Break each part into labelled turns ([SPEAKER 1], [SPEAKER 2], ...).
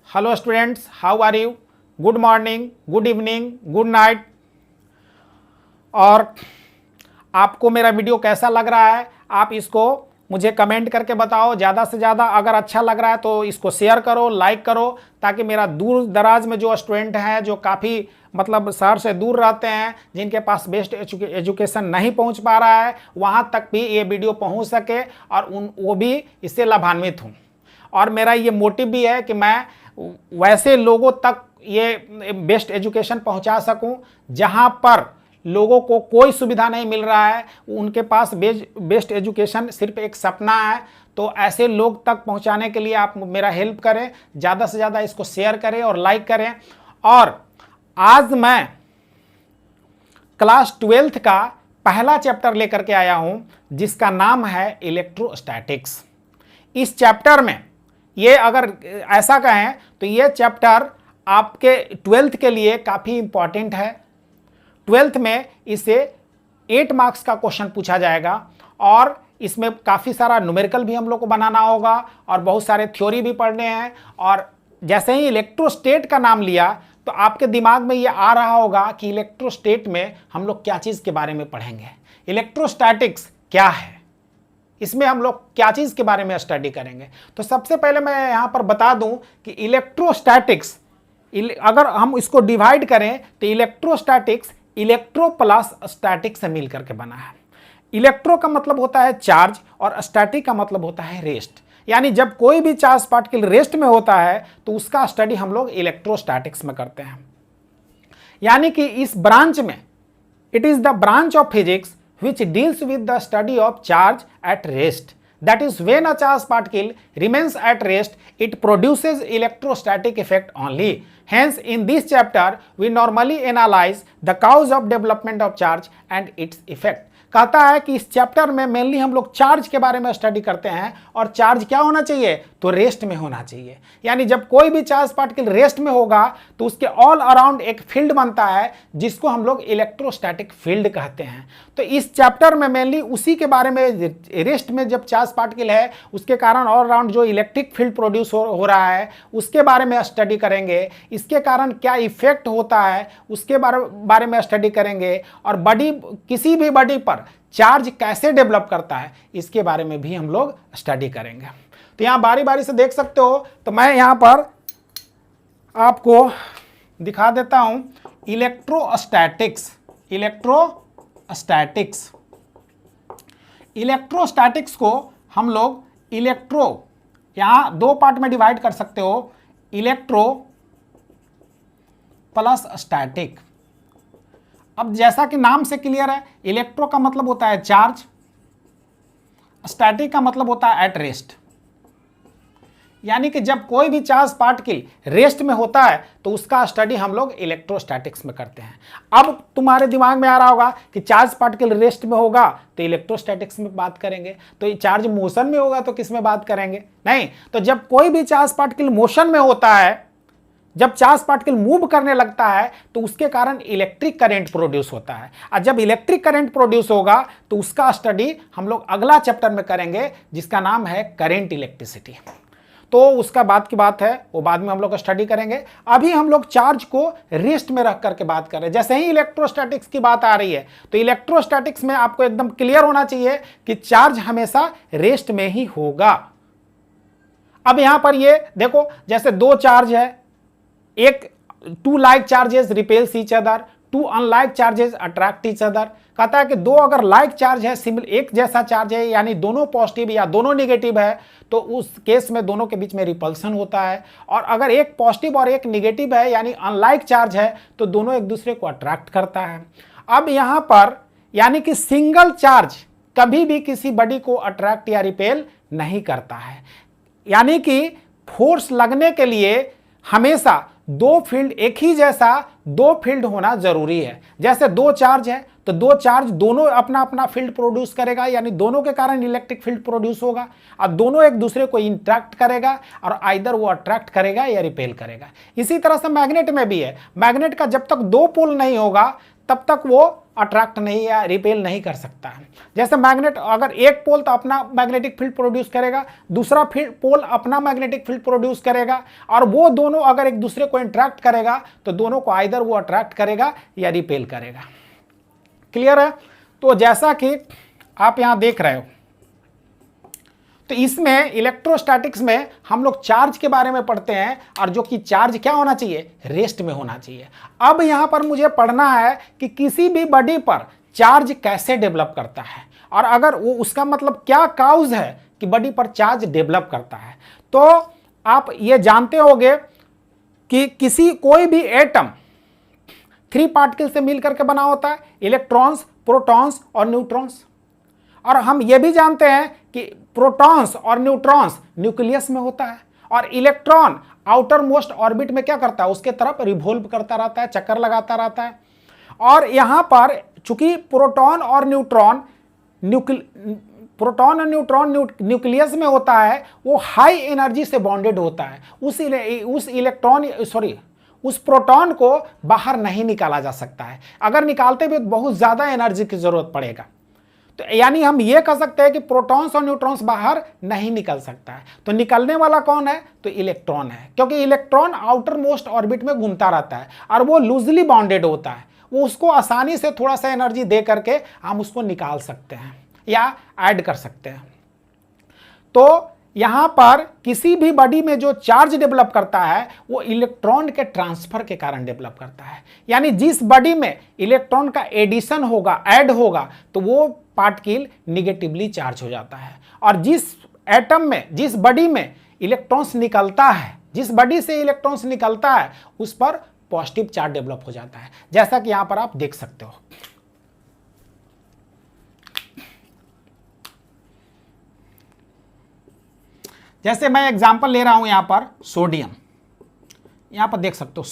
[SPEAKER 1] Hello students, how are you? Good morning, good evening, good night. और आपको मेरा video कैसा लग रहा है आप इसको मुझे कमेंट करके बताओ। ज़्यादा से ज़्यादा अगर अच्छा लग रहा है तो इसको शेयर करो, लाइक करो, ताकि मेरा दूर दराज में जो स्टूडेंट हैं, जो काफ़ी मतलब शहर से दूर रहते हैं, जिनके पास बेस्ट एजुकेशन नहीं पहुंच पा रहा है, वहां तक भी ये वीडियो पहुंच सके और वो भी इससे लाभान्वित हों। और मेरा ये मोटिव भी है कि मैं वैसे लोगों तक ये बेस्ट एजुकेशन पहुंचा सकूं जहां पर लोगों को कोई सुविधा नहीं मिल रहा है, उनके पास बेस्ट एजुकेशन सिर्फ एक सपना है। तो ऐसे लोग तक पहुंचाने के लिए आप मेरा हेल्प करें, ज़्यादा से ज़्यादा इसको शेयर करें और लाइक करें। और आज मैं क्लास 12th का पहला चैप्टर लेकर के आया हूं, जिसका नाम है इलेक्ट्रोस्टैटिक्स। इस चैप्टर में ये अगर ऐसा कहें तो ये चैप्टर आपके 12th के लिए काफ़ी इंपॉर्टेंट है। 12th में इससे 8 मार्क्स का क्वेश्चन पूछा जाएगा और इसमें काफ़ी सारा न्यूमेरिकल भी हम लोग को बनाना होगा और बहुत सारे थ्योरी भी पढ़ने हैं। और जैसे ही इलेक्ट्रोस्टेट का नाम लिया तो आपके दिमाग में ये आ रहा होगा कि इलेक्ट्रोस्टेट में हम लोग क्या चीज़ के बारे में पढ़ेंगे, इलेक्ट्रोस्टैटिक्स क्या है, इसमें हम लोग क्या चीज़ के बारे में स्टडी करेंगे। तो सबसे पहले मैं यहाँ पर बता दूं कि इलेक्ट्रोस्टैटिक्स, अगर हम इसको डिवाइड करें तो इलेक्ट्रोस्टैटिक्स इलेक्ट्रो प्लस स्टैटिक से मिल करके बना है। इलेक्ट्रो का मतलब होता है चार्ज और स्टैटिक का मतलब होता है रेस्ट। यानी जब कोई भी चार्ज पार्टिकल रेस्ट में होता है तो उसका स्टडी हम लोग इलेक्ट्रोस्टैटिक्स में करते हैं। यानी कि इस ब्रांच में it is the branch of physics which deals with the study of charge at rest. That is, when a charge particle remains at rest, it produces electrostatic effect only. Hence, in this chapter, we normally analyze the cause of development of charge and its effect. कहता है कि इस chapter में mainly हम लोग charge के बारे में स्टडी करते हैं और चार्ज क्या होना चाहिए, तो रेस्ट में होना चाहिए। यानी जब कोई भी चार्ज पार्टिकल रेस्ट में होगा तो उसके ऑल अराउंड एक फील्ड बनता है जिसको हम लोग इलेक्ट्रोस्टैटिक फील्ड कहते हैं। तो इस चैप्टर में मेनली उसी के बारे में, रेस्ट में जब चार्ज पार्टिकल है उसके कारण ऑल अराउंड जो इलेक्ट्रिक फील्ड प्रोड्यूस हो रहा है उसके बारे में स्टडी करेंगे। इसके कारण क्या इफेक्ट होता है उसके बारे में स्टडी करेंगे। और बॉडी, किसी भी बॉडी पर चार्ज कैसे डेवलप करता है इसके बारे में भी हम लोग स्टडी करेंगे। तो यहां बारी बारी से देख सकते हो, तो मैं यहां पर आपको दिखा देता हूं इलेक्ट्रोस्टैटिक्स। इलेक्ट्रोस्टैटिक्स को हम लोग यहां 2 पार्ट में डिवाइड कर सकते हो, इलेक्ट्रो प्लस स्टैटिक। अब जैसा कि नाम से क्लियर है, इलेक्ट्रो का मतलब होता है चार्ज, स्टैटिक का मतलब होता है एट रेस्ट। यानी कि जब कोई भी चार्ज पार्टिकल रेस्ट में होता है तो उसका स्टडी हम लोग इलेक्ट्रोस्टैटिक्स में करते हैं। अब तुम्हारे दिमाग में आ रहा होगा कि चार्ज पार्टिकल रेस्ट में होगा तो इलेक्ट्रोस्टैटिक्स में बात करेंगे, तो ये चार्ज मोशन में होगा तो किस में बात करेंगे? नहीं, तो जब कोई भी चार्ज पार्टिकल मोशन में होता है, जब चार्ज पार्टिकल मूव करने लगता है तो उसके कारण इलेक्ट्रिक करंट प्रोड्यूस होता है। और जब इलेक्ट्रिक करंट प्रोड्यूस होगा तो उसका स्टडी हम लोग अगला चैप्टर में करेंगे जिसका नाम है करंट इलेक्ट्रिसिटी। तो उसका बाद की बात है, वो बाद में हम लोग स्टडी करेंगे। अभी हम लोग चार्ज को रेस्ट में रख करके बात कर रहे हैं। जैसे ही इलेक्ट्रोस्टैटिक्स की बात आ रही है तो इलेक्ट्रोस्टैटिक्स में आपको एकदम क्लियर होना चाहिए कि चार्ज हमेशा रेस्ट में ही होगा। अब यहां पर ये देखो, जैसे 2 चार्ज है, एक 2 like charges repels each other, 2 unlike charges attract each other. कहता है कि 2 अगर लाइक चार्ज है, एक जैसा चार्ज है, यानी दोनों पॉजिटिव या दोनों नेगेटिव है, तो उस केस में दोनों के बीच में रिपल्सन होता है। और अगर एक पॉजिटिव और एक नेगेटिव है यानी अनलाइक चार्ज है तो दोनों एक दूसरे को अट्रैक्ट करता है। अब यहां पर यानी कि सिंगल चार्ज कभी भी किसी बॉडी को अट्रैक्ट या रिपेल नहीं करता है। यानी कि फोर्स लगने के लिए हमेशा 2 फील्ड, एक ही जैसा 2 फील्ड होना जरूरी है। जैसे 2 चार्ज है तो 2 चार्ज दोनों अपना अपना फील्ड प्रोड्यूस करेगा, यानी दोनों के कारण इलेक्ट्रिक फील्ड प्रोड्यूस होगा और दोनों एक दूसरे को इंटरैक्ट करेगा और आइदर वो अट्रैक्ट करेगा या रिपेल करेगा। इसी तरह से मैग्नेट में भी है। मैग्नेट का जब तक 2 पोल नहीं होगा तब तक वो अट्रैक्ट नहीं या रिपेल नहीं कर सकता है। जैसे मैग्नेट, अगर एक पोल तो अपना मैग्नेटिक फील्ड प्रोड्यूस करेगा, दूसरा पोल अपना मैग्नेटिक फील्ड प्रोड्यूस करेगा, और वो दोनों अगर एक दूसरे को इंटरेक्ट करेगा तो दोनों को आइदर वो अट्रैक्ट करेगा या रिपेल करेगा। क्लियर है? तो जैसा कि आप यहां देख रहे हो, तो इसमें इलेक्ट्रोस्टैटिक्स में हम लोग चार्ज के बारे में पढ़ते हैं, और जो कि चार्ज क्या होना चाहिए, रेस्ट में होना चाहिए। अब यहां पर मुझे पढ़ना है कि किसी भी बॉडी पर चार्ज कैसे डेवलप करता है, और अगर वो उसका मतलब क्या काउज है कि बॉडी पर चार्ज डेवलप करता है। तो आप ये जानते होंगे कि कोई भी एटम 3 पार्टिकल से मिलकर के बना होता है, इलेक्ट्रॉन्स, प्रोटॉन्स और न्यूट्रॉन्स। और हम ये भी जानते हैं कि प्रोटॉन्स और न्यूट्रॉन्स न्यूक्लियस में होता है, और इलेक्ट्रॉन आउटर मोस्ट ऑर्बिट में क्या करता है, उसके तरफ रिवॉल्व करता रहता है, चक्कर लगाता रहता है। और यहां पर चूंकि प्रोटॉन और न्यूट्रॉन न्यूक्लियस में होता है, वो हाई एनर्जी से बॉन्डेड होता है। उस प्रोटॉन को बाहर नहीं निकाला जा सकता है, अगर निकालते भी बहुत ज्यादा एनर्जी की जरूरत पड़ेगा। तो यानी हम ये कह सकते हैं कि प्रोटॉन्स और न्यूट्रॉन्स बाहर नहीं निकल सकता है। तो निकलने वाला कौन है, तो इलेक्ट्रॉन है, क्योंकि इलेक्ट्रॉन आउटर मोस्ट ऑर्बिट में घूमता रहता है और वो लूजली बॉन्डेड होता है। वो उसको आसानी से थोड़ा सा एनर्जी दे करके हम उसको निकाल सकते हैं या ऐड कर सकते हैं। तो यहां पर किसी भी बॉडी में जो चार्ज डेवलप करता है वो इलेक्ट्रॉन के ट्रांसफर के कारण डेवलप करता है। यानी जिस बॉडी में इलेक्ट्रॉन का एडिशन होगा, ऐड होगा, तो वो पार्टिकल निगेटिवली चार्ज हो जाता है। और जिस एटम में, जिस बॉडी में इलेक्ट्रॉन्स निकलता है, जिस बॉडी से इलेक्ट्रॉन्स निकलता है, उस पर पॉजिटिव चार्ज डेवलप हो जाता है, जैसा कि यहां पर आप देख सकते हो। जैसे मैं एग्जांपल ले रहा हूं यहां पर सोडियम, यहां पर देख सकते हो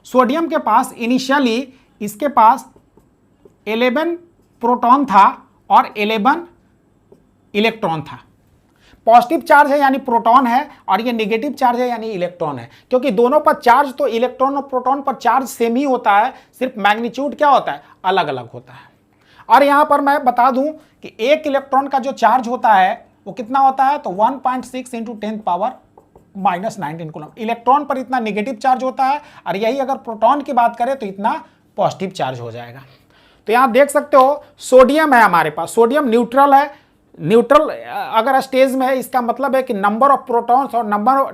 [SPEAKER 1] सोडियम के पास इनिशियली इसके पास 11 प्रोटॉन था और 11 इलेक्ट्रॉन था। पॉजिटिव चार्ज है यानी प्रोटॉन है, और ये नेगेटिव चार्ज है यानी इलेक्ट्रॉन है, क्योंकि दोनों पर चार्ज, तो इलेक्ट्रॉन और प्रोटॉन पर चार्ज सेम ही होता है, सिर्फ मैग्नीट्यूड क्या होता है, अलग अलग होता है। और यहां पर मैं बता दूं कि एक इलेक्ट्रॉन का जो चार्ज होता है वो कितना होता है, तो 1.6 × 10⁻⁻19 कूलम। इलेक्ट्रॉन पर इतना नेगेटिव चार्ज होता है, और यही अगर प्रोटॉन की बात करें तो इतना पॉजिटिव चार्ज हो जाएगा। तो यहां देख सकते हो सोडियम है हमारे पास, सोडियम न्यूट्रल है। न्यूट्रल अगर स्टेज में है, इसका मतलब है कि नंबर ऑफ प्रोटॉन्स और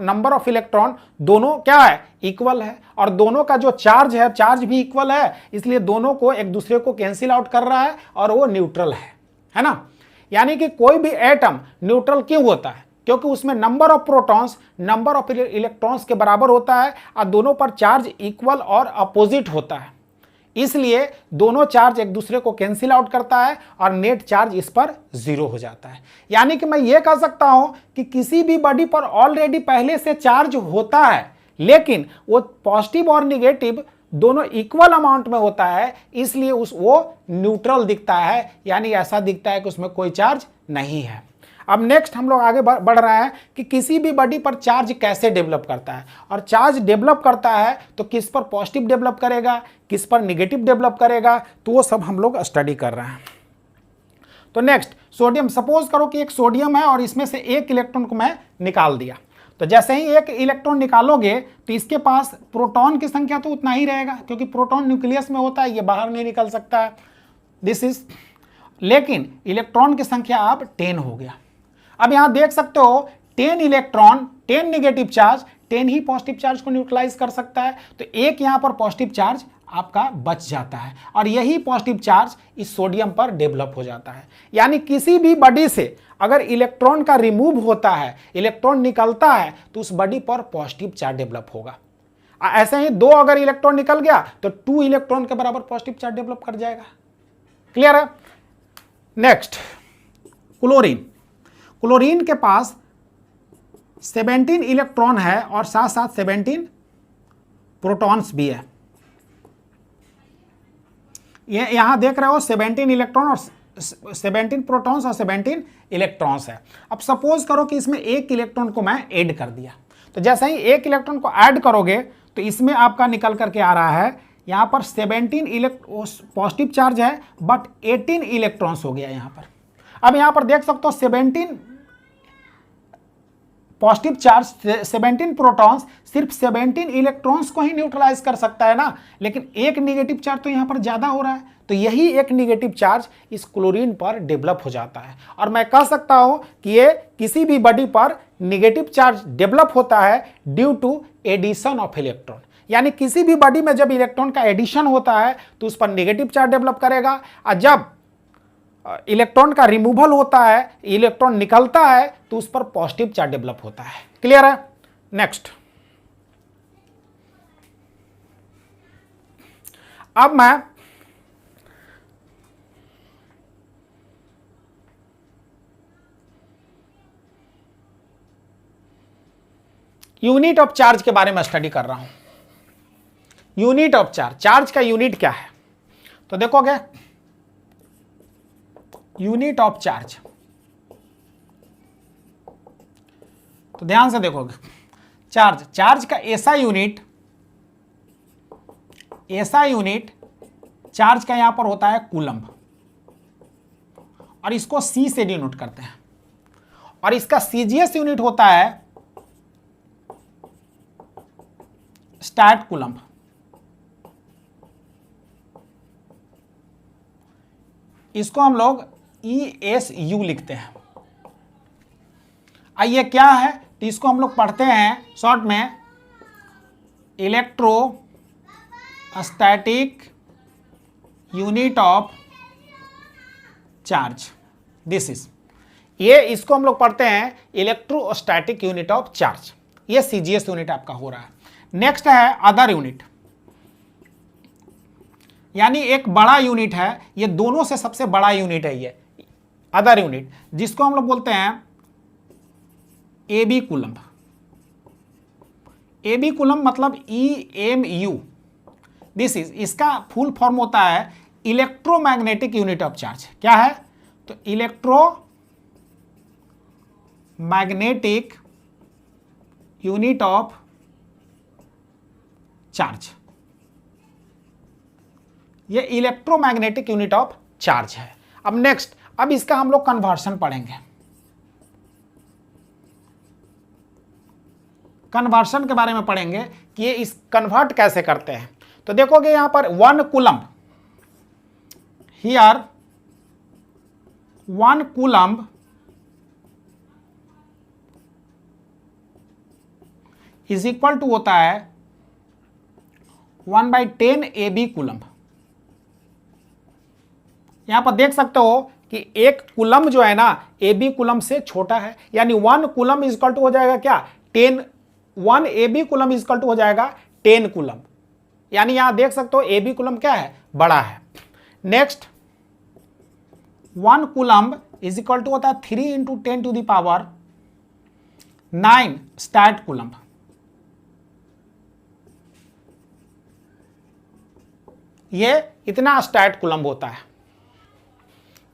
[SPEAKER 1] नंबर ऑफ इलेक्ट्रॉन दोनों क्या है, इक्वल है, और दोनों का जो चार्ज है, चार्ज भी इक्वल है, इसलिए दोनों को एक दूसरे को कैंसिल आउट कर रहा है और वो न्यूट्रल है ना। यानी कि कोई भी एटम न्यूट्रल क्यों होता है, क्योंकि उसमें number of protons number of electrons के बराबर होता है, और दोनों पर चार्ज इक्वल और अपोजिट होता है, इसलिए दोनों चार्ज एक दूसरे को कैंसिल आउट करता है और नेट चार्ज इस पर 0 हो जाता है। यानी कि मैं ये कह सकता हूं कि किसी भी बॉडी पर ऑलरेडी पहले से चार्ज होता है, लेकिन वो पॉजिटिव और निगेटिव दोनों इक्वल अमाउंट में होता है, इसलिए वो न्यूट्रल दिखता है, यानी ऐसा दिखता है कि उसमें कोई चार्ज नहीं है। अब नेक्स्ट हम लोग आगे बढ़ रहे हैं कि किसी भी बॉडी पर चार्ज कैसे डेवलप करता है, और चार्ज डेवलप करता है तो किस पर पॉजिटिव डेवलप करेगा, किस पर निगेटिव डेवलप करेगा, तो वो सब हम लोग स्टडी कर रहे हैं। तो नेक्स्ट सोडियम, सपोज करो कि एक सोडियम है और इसमें से एक इलेक्ट्रॉन को मैं निकाल दिया। तो जैसे ही एक इलेक्ट्रॉन निकालोगे तो इसके पास प्रोटॉन की संख्या तो उतना ही रहेगा, क्योंकि प्रोटॉन न्यूक्लियस में होता है, ये बाहर नहीं निकल सकता है, लेकिन इलेक्ट्रॉन की संख्या अब 10 हो गया। अब यहां देख सकते हो 10 इलेक्ट्रॉन, 10 नेगेटिव चार्ज, 10 ही पॉजिटिव चार्ज को न्यूट्रलाइज कर सकता है, तो एक यहां पर पॉजिटिव चार्ज आपका बच जाता है, और यही पॉजिटिव चार्ज इस सोडियम पर डेवलप हो जाता है। यानी किसी भी बॉडी से अगर इलेक्ट्रॉन का रिमूव होता है, इलेक्ट्रॉन निकलता है, तो उस बॉडी पर पॉजिटिव चार्ज डेवलप होगा। ऐसे ही 2 अगर इलेक्ट्रॉन निकल गया तो 2 इलेक्ट्रॉन के बराबर पॉजिटिव चार्ज डेवलप कर जाएगा। क्लियर है? नेक्स्ट क्लोरीन के पास 17 इलेक्ट्रॉन है और साथ साथ 17 प्रोटॉन्स भी है। ये यहां देख रहे हो 17 इलेक्ट्रॉन और 17 प्रोटॉन्स और 17 इलेक्ट्रॉन्स है। अब सपोज करो कि इसमें एक इलेक्ट्रॉन को मैं ऐड कर दिया, तो जैसे ही एक इलेक्ट्रॉन को ऐड करोगे तो इसमें आपका निकल करके आ रहा है, यहाँ पर 17 पॉजिटिव चार्ज है बट 18 इलेक्ट्रॉन्स हो गया यहाँ पर। अब यहाँ पर देख सकते हो 17 पॉजिटिव चार्ज 17 प्रोटॉन्स सिर्फ 17 इलेक्ट्रॉन्स को ही न्यूट्रलाइज कर सकता है ना, लेकिन एक नेगेटिव चार्ज तो यहाँ पर ज़्यादा हो रहा है, तो यही एक नेगेटिव चार्ज इस क्लोरीन पर डेवलप हो जाता है। और मैं कह सकता हूँ कि ये किसी भी बॉडी पर नेगेटिव चार्ज डेवलप होता है due to addition of electron, यानी किसी भी बॉडी में जब इलेक्ट्रॉन का एडिशन होता है तो उस पर नेगेटिव चार्ज डेवलप करेगा, और जब इलेक्ट्रॉन का रिमूवल होता है, इलेक्ट्रॉन निकलता है, तो उस पर पॉजिटिव चार्ज डेवलप होता है। क्लियर है? नेक्स्ट, अब मैं यूनिट ऑफ चार्ज के बारे में स्टडी कर रहा हूं। यूनिट ऑफ चार्ज, चार्ज का यूनिट क्या है? तो देखोगे यूनिट ऑफ चार्ज, तो ध्यान से देखोगे चार्ज, चार्ज का ऐसा यूनिट चार्ज का यहां पर होता है कूलम्ब, और इसको C से डिनोट करते हैं, और इसका CGS यूनिट होता है स्टैट कूलम्ब। इसको हम लोग ESU लिखते हैं। ये क्या है? तो इसको हम लोग पढ़ते हैं शॉर्ट में electrostatic unit of charge. This is, ये इसको हम लोग पढ़ते हैं इलेक्ट्रोस्टैटिक यूनिट ऑफ चार्ज। ये CGS यूनिट आपका हो रहा है। नेक्स्ट है अदर यूनिट, यानी एक बड़ा यूनिट है, ये दोनों से सबसे बड़ा यूनिट है ये अदर यूनिट, जिसको हम लोग बोलते हैं AB कूलम्ब। AB कूलम्ब मतलब EMU। दिस इज, इसका फुल फॉर्म होता है इलेक्ट्रोमैग्नेटिक यूनिट ऑफ चार्ज। क्या है? तो इलेक्ट्रोमैग्नेटिक यूनिट ऑफ चार्ज, ये इलेक्ट्रोमैग्नेटिक यूनिट ऑफ चार्ज है। अब नेक्स्ट, अब इसका हम लोग कन्वर्शन पढ़ेंगे। कन्वर्शन के बारे में पढ़ेंगे कि ये इस कन्वर्ट कैसे करते हैं। तो देखोगे यहां पर 1 coulomb, here 1 coulomb is equal to होता है 1/10 AB कूलम्ब। यहां पर देख सकते हो कि एक कूलम्ब जो है ना AB कूलम्ब से छोटा है, यानी 1 कूलम्ब इज इक्वल टू हो जाएगा क्या? 10, 1 AB coulomb is equal to हो जाएगा 10 कूलम्ब, यानी यहां देख सकते हो AB कूलम्ब क्या है? बड़ा है। Next, 1 coulomb is equal to होता है 3 × 10⁹ स्टैट कूलम्ब। ये इतना स्टैट कूलम्ब होता है,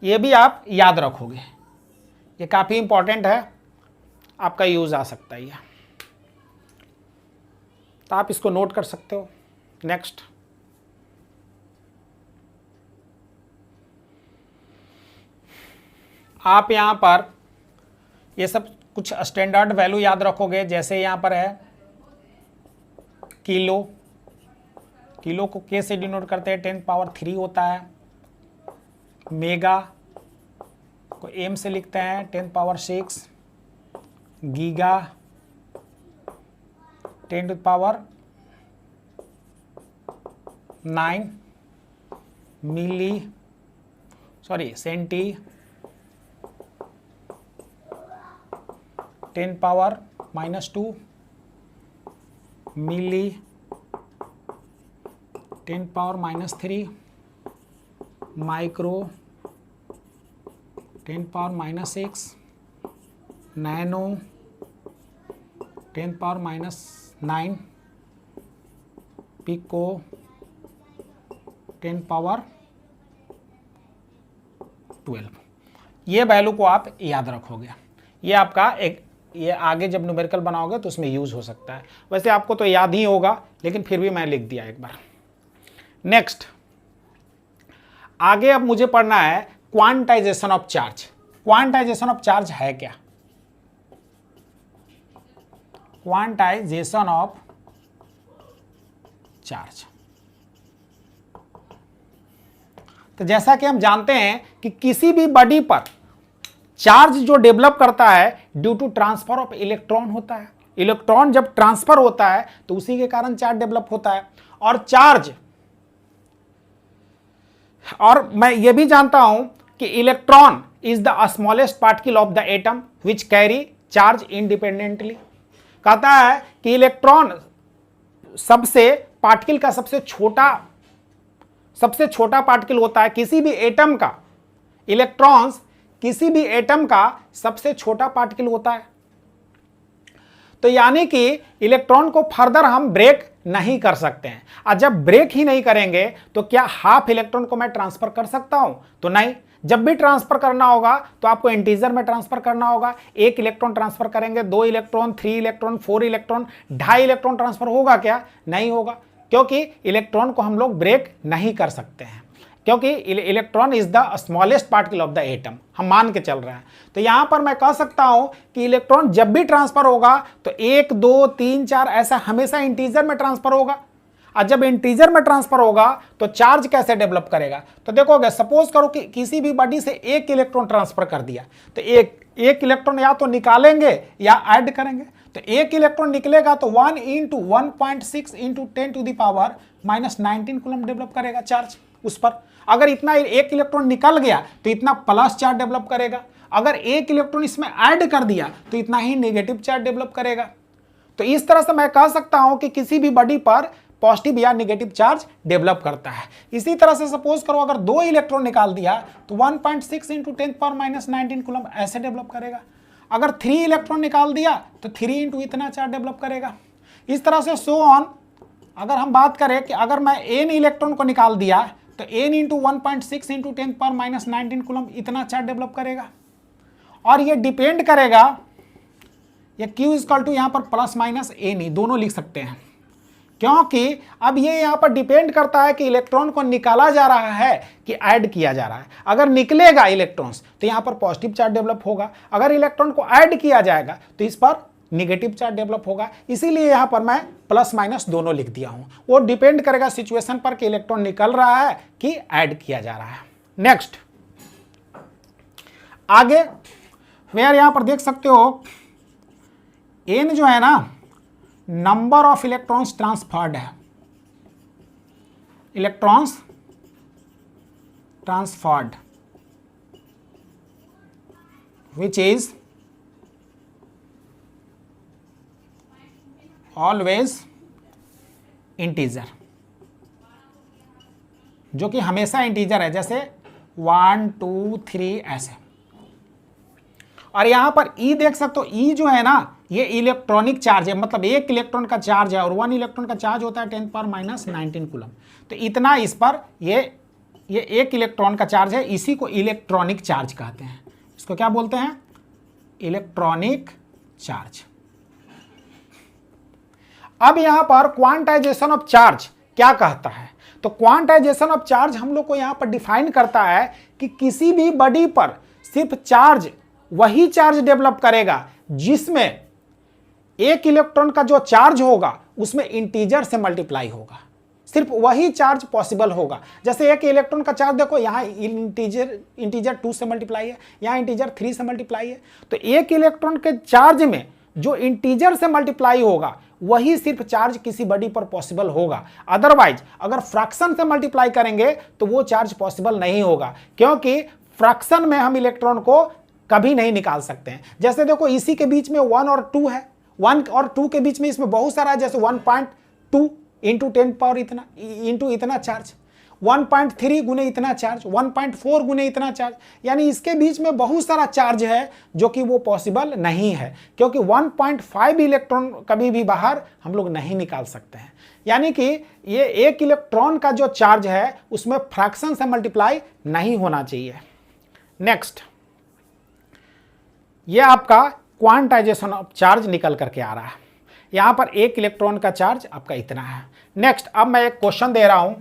[SPEAKER 1] ये भी आप याद रखोगे, ये काफ़ी इंपॉर्टेंट है, आपका यूज आ सकता है ये, तो आप इसको नोट कर सकते हो। नेक्स्ट, आप यहाँ पर ये सब कुछ स्टैंडर्ड वैल्यू याद रखोगे, जैसे यहाँ पर है किलो, किलो को K से डिनोट करते हैं, 10⁻³ होता है। मेगा को M से लिखते हैं, 10⁻⁶। गीगा 10⁹ मिली, सेंटी 10⁻⁻², मिली 10⁻⁻3, माइक्रो 10⁻⁻6, नैनो 10⁻⁹, पिको 10⁻12। ये वैल्यू को आप याद रखोगे, ये आपका एक, ये आगे जब न्यूमेरिकल बनाओगे तो उसमें यूज हो सकता है। वैसे आपको तो याद ही होगा, लेकिन फिर भी मैं लिख दिया एक बार। नेक्स्ट आगे अब मुझे पढ़ना है quantization of charge. Quantization of charge है क्या? क्वांटाइजेशन ऑफ चार्ज, तो जैसा कि हम जानते हैं कि किसी भी बॉडी पर चार्ज जो डेवलप करता है due to transfer of electron होता है। इलेक्ट्रॉन जब ट्रांसफर होता है तो उसी के कारण चार्ज डेवलप होता है। और चार्ज, और मैं यह भी जानता हूं कि electron is the smallest particle of the atom which carry charge independently. कहता है कि इलेक्ट्रॉन सबसे पार्टिकल का सबसे छोटा पार्टिकल होता है। किसी भी एटम का, इलेक्ट्रॉन्स किसी भी एटम का सबसे छोटा पार्टिकल होता है। तो यानी कि इलेक्ट्रॉन को फर्दर हम ब्रेक नहीं कर सकते हैं। और जब ब्रेक ही नहीं करेंगे तो क्या हाफ इलेक्ट्रॉन को मैं ट्रांसफर कर सकता हूं? तो नहीं। जब भी ट्रांसफर करना होगा तो आपको इंटीजर में ट्रांसफर करना होगा। 1 इलेक्ट्रॉन ट्रांसफर करेंगे, 2 electron, 3 electron, 4 electron, 2.5 electron transfer होगा क्या? नहीं होगा, क्योंकि इलेक्ट्रॉन को हम लोग ब्रेक नहीं कर सकते हैं, क्योंकि electron is the smallest particle of the atom, हम मान के चल रहे हैं। तो यहां पर मैं कह सकता हूं कि इलेक्ट्रॉन जब भी ट्रांसफर होगा तो 1, 2, 3, 4 ऐसा हमेशा इंटीजर में ट्रांसफर होगा। और जब इंटीजर में ट्रांसफर होगा तो चार्ज कैसे डेवलप करेगा? तो देखोगे, सपोज करो कि किसी भी बॉडी से 1 इलेक्ट्रॉन ट्रांसफर कर दिया, तो एक इलेक्ट्रॉन या तो निकालेंगे या ऐड करेंगे। तो 1 इलेक्ट्रॉन निकलेगा तो 1 × 1.6 × 10⁻⁻19 कूलम डेवलप करेगा चार्ज उस पर। अगर इतना 1 इलेक्ट्रॉन निकल गया तो इतना प्लस चार्ज डेवलप करेगा। अगर 1 इलेक्ट्रॉन इसमें ऐड कर दिया तो इतना ही नेगेटिव चार्ज डेवलप करेगा। तो इस तरह से मैं कह सकता हूं कि किसी भी बॉडी पर पॉजिटिव या नेगेटिव चार्ज डेवलप करता है। इसी तरह से सपोज करो अगर 2 इलेक्ट्रॉन निकाल दिया तो 1.6 × 10⁻⁻19 कूलम ऐसे डेवलप करेगा। अगर 3 इलेक्ट्रॉन निकाल दिया तो 3 × इतना चार्ज डेवलप करेगा। इस तरह से सो ऑन। अगर हम बात करें कि अगर मैं n इलेक्ट्रॉन को निकाल दिया तो n × 1.6 × 10⁻⁻19 कूलम इतना चार्ज डेवलप करेगा। और ये डिपेंड करेगा, ये Q = यहां पर प्लस माइनस n दोनों लिख सकते हैं, क्योंकि अब ये यहां पर डिपेंड करता है कि इलेक्ट्रॉन को निकाला जा रहा है कि ऐड किया जा रहा है। अगर निकलेगा इलेक्ट्रॉन्स तो यहां पर पॉजिटिव चार्ज डेवलप होगा। अगर इलेक्ट्रॉन को ऐड किया जाएगा तो इस पर नेगेटिव चार्ज डेवलप होगा। इसीलिए यहां पर मैं प्लस माइनस दोनों लिख दिया हूं। वो डिपेंड करेगा सिचुएशन पर कि इलेक्ट्रॉन निकल रहा है कि ऐड किया जा रहा है। नेक्स्ट आगे वेयर यहां पर देख सकते हो n जो है ना, नंबर ऑफ इलेक्ट्रॉन्स ट्रांसफर्ड है। Electrons transferred which is always integer, जो कि हमेशा इंटीजर है, जैसे 1, 2, 3 ऐसे। और यहां पर E देख सकते हो, E जो है ना ये इलेक्ट्रॉनिक चार्ज है, मतलब 1 इलेक्ट्रॉन का चार्ज है और 1 इलेक्ट्रॉन का चार्ज होता है 10⁻⁻19 कूलम। तो इतना इस पर ये 1 इलेक्ट्रॉन का चार्ज है, इसी को इलेक्ट्रॉनिक चार्ज कहते हैं। इसको क्या बोलते हैं? Electronic charge. अब यहां पर क्वांटाइजेशन ऑफ चार्ज क्या कहता है? तो क्वांटाइजेशन ऑफ चार्ज हम लोग को यहां पर डिफाइन करता है कि किसी भी बॉडी पर सिर्फ चार्ज वही चार्ज डेवलप करेगा जिसमें 1 इलेक्ट्रॉन का जो चार्ज होगा उसमें इंटीजर से मल्टीप्लाई होगा। सिर्फ वही चार्ज पॉसिबल होगा। जैसे 1 इलेक्ट्रॉन का चार्ज देखो, यहाँ इंटीजर 2 से मल्टीप्लाई है, यहाँ इंटीजर 3 से मल्टीप्लाई है। तो 1 इलेक्ट्रॉन के चार्ज में जो इंटीजर से मल्टीप्लाई होगा वही सिर्फ चार्ज किसी बॉडी पर पॉसिबल होगा। अदरवाइज अगर फ्रैक्शन से मल्टीप्लाई करेंगे तो वो चार्ज पॉसिबल नहीं होगा, क्योंकि फ्रैक्शन में हम इलेक्ट्रॉन को कभी नहीं निकाल सकते हैं। जैसे देखो इसी के बीच में 1 और 2 है, 1 और 2 के बीच में इसमें बहुत सारा है, जैसे 1.2 × 10 पावर इतना इंटू इतना चार्ज, 1.3 गुने इतना चार्ज, 1.4 गुने इतना चार्ज, यानी इसके बीच में बहुत सारा चार्ज है जो कि वो पॉसिबल नहीं है, क्योंकि 1.5 इलेक्ट्रॉन कभी भी बाहर हम लोग नहीं निकाल सकते हैं। यानी कि ये 1 इलेक्ट्रॉन का जो चार्ज है उसमें फ्रैक्शन से मल्टीप्लाई नहीं होना चाहिए। नेक्स्ट, ये आपका क्वांटाइजेशन ऑफ चार्ज निकल करके आ रहा है। यहां पर 1 इलेक्ट्रॉन का चार्ज आपका इतना है। नेक्स्ट, अब मैं एक क्वेश्चन दे रहा हूं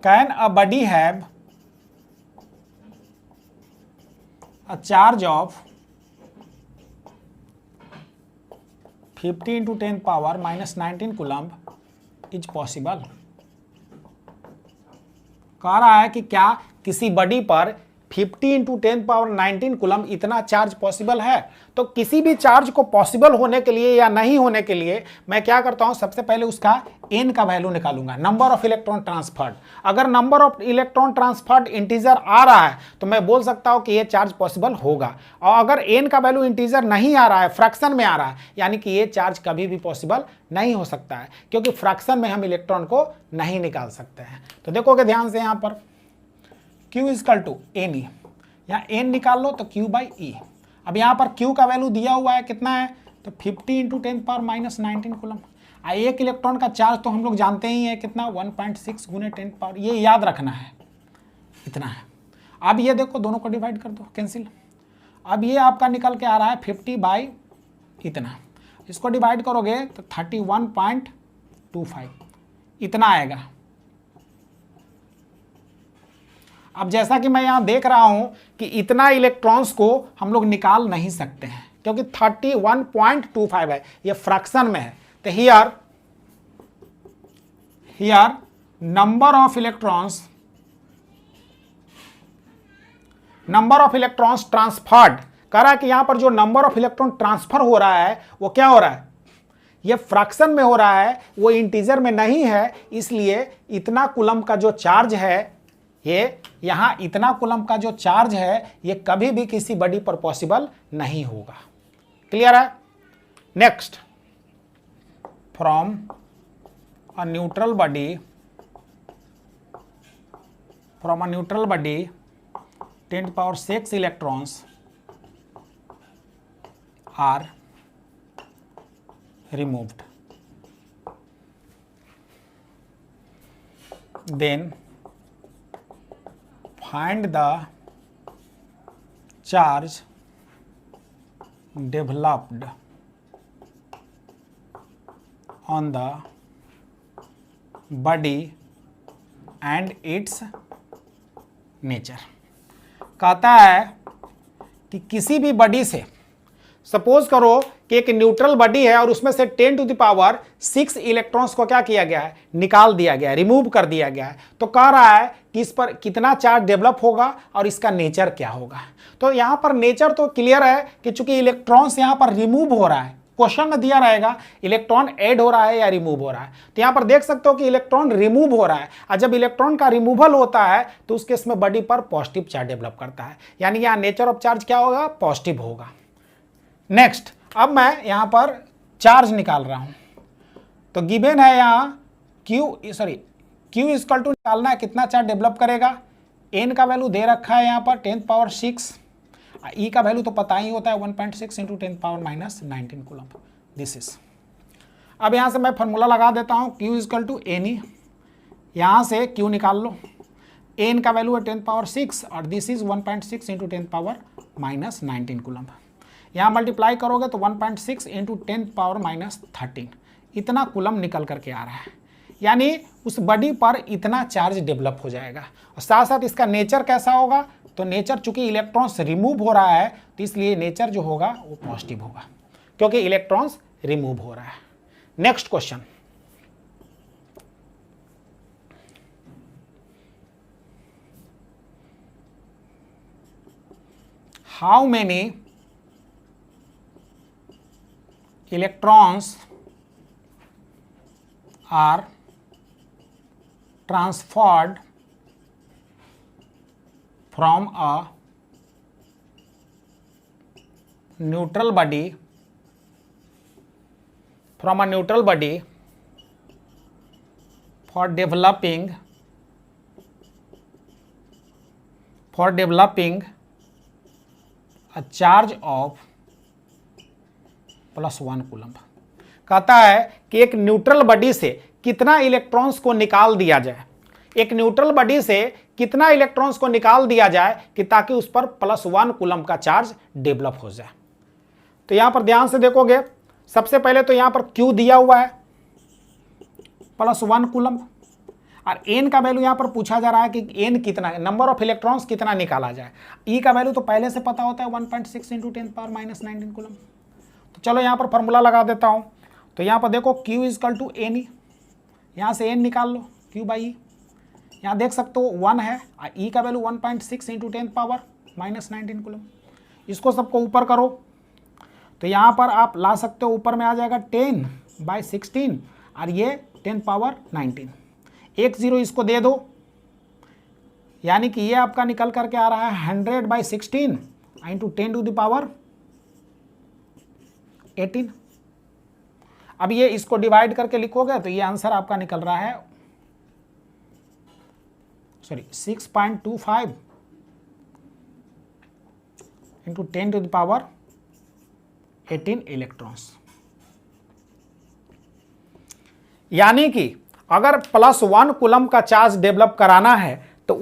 [SPEAKER 1] can a body have a charge of 50 × 10⁻³ -19 coulomb is possible. कह रहा है कि क्या किसी बडी पर 50 × 10⁻19 कूलम्ब इतना चार्ज पॉसिबल है। तो किसी भी चार्ज को पॉसिबल होने के लिए या नहीं होने के लिए मैं क्या करता हूं, सबसे पहले उसका n का वैल्यू निकालूंगा, नंबर ऑफ इलेक्ट्रॉन ट्रांसफर्ड। अगर number of electron transferred integer आ रहा है तो मैं बोल सकता हूं कि ये चार्ज पॉसिबल होगा। और अगर n का वैल्यू इंटीजर नहीं आ रहा है, फ्रैक्शन में आ रहा है, यानी कि ये चार्ज कभी भी पॉसिबल नहीं हो सकता है, क्योंकि फ्रैक्शन में हम इलेक्ट्रॉन को नहीं निकाल सकते हैं। तो देखोगे ध्यान से यहाँ पर Q = NE, यहाँ n निकाल लो तो Q/E। अब यहाँ पर Q का वैल्यू दिया हुआ है, कितना है, तो 50 × 10⁻−19 कूलम्ब। एक इलेक्ट्रॉन का चार्ज तो हम लोग जानते ही है कितना, 1.6 × 10⁻, ये याद रखना है, इतना है। अब ये देखो दोनों को डिवाइड कर दो, कैंसिल। अब ये आपका निकल के आ रहा है 50 इतना, इसको डिवाइड करोगे तो 31.25 इतना आएगा। अब जैसा कि मैं यहां देख रहा हूं कि इतना इलेक्ट्रॉन्स को हम लोग निकाल नहीं सकते हैं, क्योंकि 31.25 है, ये फ्रैक्शन में है। तो here number of electrons transferred, कह रहा है कि यहां पर जो नंबर ऑफ इलेक्ट्रॉन ट्रांसफर हो रहा है वो क्या हो रहा है, ये फ्रैक्शन में हो रहा है, वो इंटीजर में नहीं है। इसलिए इतना कूलम्ब का जो चार्ज है, ये यहां इतना कूलम्ब का जो चार्ज है, ये कभी भी किसी बॉडी पर पॉसिबल नहीं होगा। क्लियर है। Next, from a neutral body 10⁻6 electrons are removed, then find the charge developed on the body and its nature। कहता है कि किसी भी बॉडी से, सपोज करो कि एक न्यूट्रल बॉडी है और उसमें से 10⁻6 इलेक्ट्रॉन्स को क्या किया गया है, निकाल दिया गया है, रिमूव कर दिया गया है। तो कह रहा है कि इस पर कितना चार्ज डेवलप होगा और इसका नेचर क्या होगा। तो यहां पर नेचर तो क्लियर है कि चूंकि इलेक्ट्रॉन्स यहां पर रिमूव हो रहा है, क्वेश्चन में दिया रहेगा इलेक्ट्रॉन ऐड हो रहा है या रिमूव हो रहा है। तो यहां पर देख सकते हो कि इलेक्ट्रॉन रिमूव हो रहा है, और जब इलेक्ट्रॉन का रिमूवल होता है तो उस केस में बॉडी पर पॉजिटिव चार्ज डेवलप करता है, यानी यहां नेचर ऑफ चार्ज क्या होगा, पॉजिटिव होगा। नेक्स्ट, अब मैं यहां पर चार्ज निकाल रहा हूं, तो गिवन है यहां Q = निकालना है, कितना चार्ज डेवलप करेगा। n का वैल्यू दे रखा है यहां पर 10⁻6, E का वैल्यू तो पता ही होता है 1.6 × 10⁻−19 कूलम्ब। दिस इज, अब यहां से मैं फॉर्मूला लगा देता हूं, Q = NE, यहां से Q निकाल लो, n का वैल्यू है 10⁻6 और दिस इज 1.6 × 10⁻−19 कूलम्ब। यहाँ मल्टीप्लाई करोगे तो 1.6 × 10⁻−13 इतना कूलम्ब निकल करके आ रहा है, यानी उस बॉडी पर इतना चार्ज डेवलप हो जाएगा। और साथ साथ इसका नेचर कैसा होगा, तो नेचर चूंकि इलेक्ट्रॉन्स रिमूव हो रहा है तो इसलिए नेचर जो होगा वो पॉजिटिव होगा, क्योंकि इलेक्ट्रॉन्स रिमूव हो रहा है। Next question, how many electrons are transferred from a neutral body for developing a charge of +1 coulomb. कहता है कि एक न्यूट्रल बॉडी से कितना इलेक्ट्रॉन्स को निकाल दिया जाए, एक न्यूट्रल बॉडी से कितना इलेक्ट्रॉन्स को निकाल दिया जाए कि ताकि उस पर +1 कूलम्ब का चार्ज डेवलप हो जाए। तो यहां पर ध्यान से देखोगे, सबसे पहले तो यहां पर Q दिया हुआ है +1 कूलम्ब। और एन का वैल्यू यहाँ पर पूछा जा रहा है कि एन कितना, नंबर ऑफ इलेक्ट्रॉन्स कितना निकाला जाए। ई का वैल्यू तो पहले से पता होता है 1.6 × 10⁻⁻19 कूलम। तो चलो यहाँ पर फॉर्मूला लगा देता हूँ। तो यहाँ पर देखो Q = NE, यहाँ से n निकाल लो, Q/E। यहाँ देख सकते हो 1 है और ई का वैल्यू 1.6 × 10⁻⁻19 कूलम। इसको सबको ऊपर करो तो यहाँ पर आप ला सकते हो, ऊपर में आ जाएगा 10/16 और ये 10⁻19। एक 0 इसको दे दो, यानी कि ये आपका निकल करके आ रहा है 100/16 × 10⁻18। अब ये इसको डिवाइड करके लिखोगे तो ये आंसर आपका निकल रहा है 6.25 × 10⁻18 इलेक्ट्रॉन्स। यानी कि अगर +1 कूलम का चार्ज डेवलप कराना है तो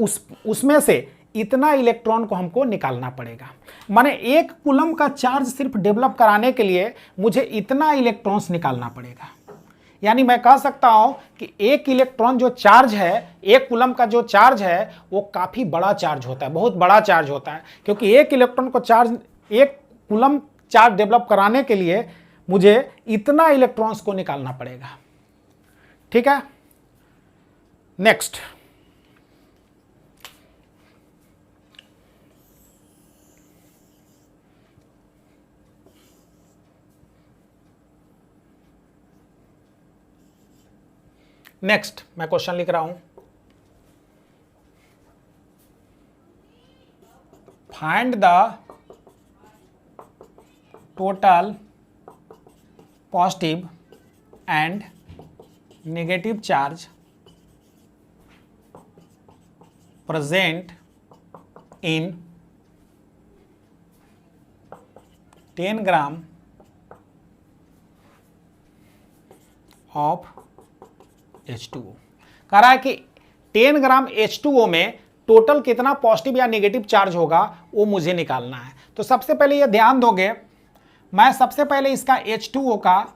[SPEAKER 1] उसमें से इतना इलेक्ट्रॉन को हमको निकालना पड़ेगा। माने 1 कूलम का चार्ज सिर्फ डेवलप कराने के लिए मुझे इतना इलेक्ट्रॉन्स निकालना पड़ेगा। यानी मैं कह सकता हूं कि 1 इलेक्ट्रॉन जो चार्ज है, 1 कूलम का जो चार्ज है वो काफ़ी बड़ा चार्ज होता है, बहुत बड़ा चार्ज होता है, क्योंकि 1 इलेक्ट्रॉन को चार्ज, 1 कूलम चार्ज डेवलप कराने के लिए मुझे इतना इलेक्ट्रॉन्स को निकालना पड़ेगा। ठीक है, नेक्स्ट। नेक्स्ट मैं क्वेश्चन लिख रहा हूं, find the total positive and negative charge present in 10 gram of H2O। कह रहा है कि 10 ग्राम H2O में टोटल कितना पॉजिटिव या नेगेटिव चार्ज होगा वो मुझे निकालना है। तो सबसे पहले ये ध्यान दोगे, मैं सबसे पहले इसका H2O का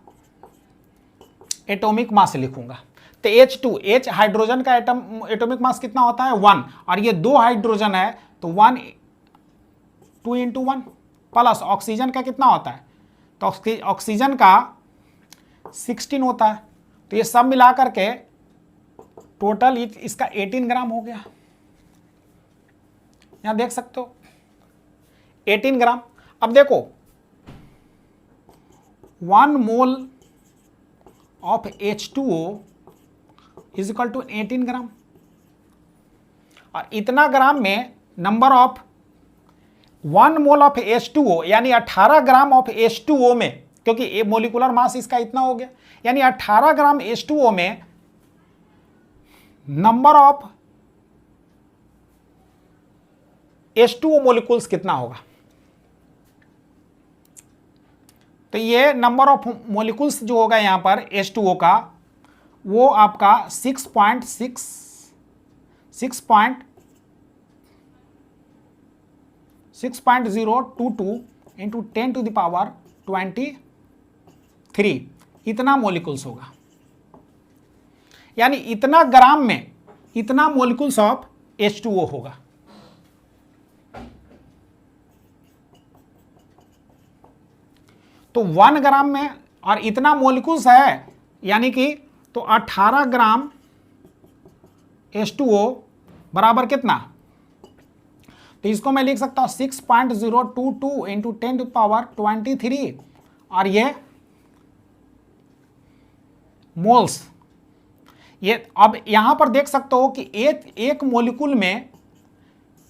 [SPEAKER 1] एटॉमिक मास लिखूंगा। तो H2, H हाइड्रोजन का एटॉमिक मास कितना होता है 1, और ये 2 हाइड्रोजन है तो 1 2 × 1 प्लस ऑक्सीजन का कितना होता है, तो ऑक्सीजन का 16 होता है। तो ये सब मिला करके टोटल इसका 18 ग्राम हो गया। यहां देख सकते हो 18 ग्राम। अब देखो 1 mole of H2O is equal to 18 gram, और इतना ग्राम में number of 1 mole of H2O यानी 18 ग्राम ऑफ H2O में, क्योंकि मोलिकुलर मास इसका इतना हो गया, यानी 18 ग्राम H2O में नंबर ऑफ H2O मोलिकुल्स कितना होगा। तो ये नंबर ऑफ मोलिकुल्स जो होगा यहां पर H2O का, वो आपका 6.022 × 10⁻23 इतना मोलिकुल्स होगा। यानी इतना ग्राम में इतना मोलिकुल्स ऑफ H2O होगा। तो 1 ग्राम में और इतना मोलिकुल्स है, यानी कि तो 18 ग्राम H2O बराबर कितना, तो इसको मैं लिख सकता हूं 6.022 × 10⁻23, और ये मोल्स। ये अब यहां पर देख सकते हो कि एक मोलिकुल में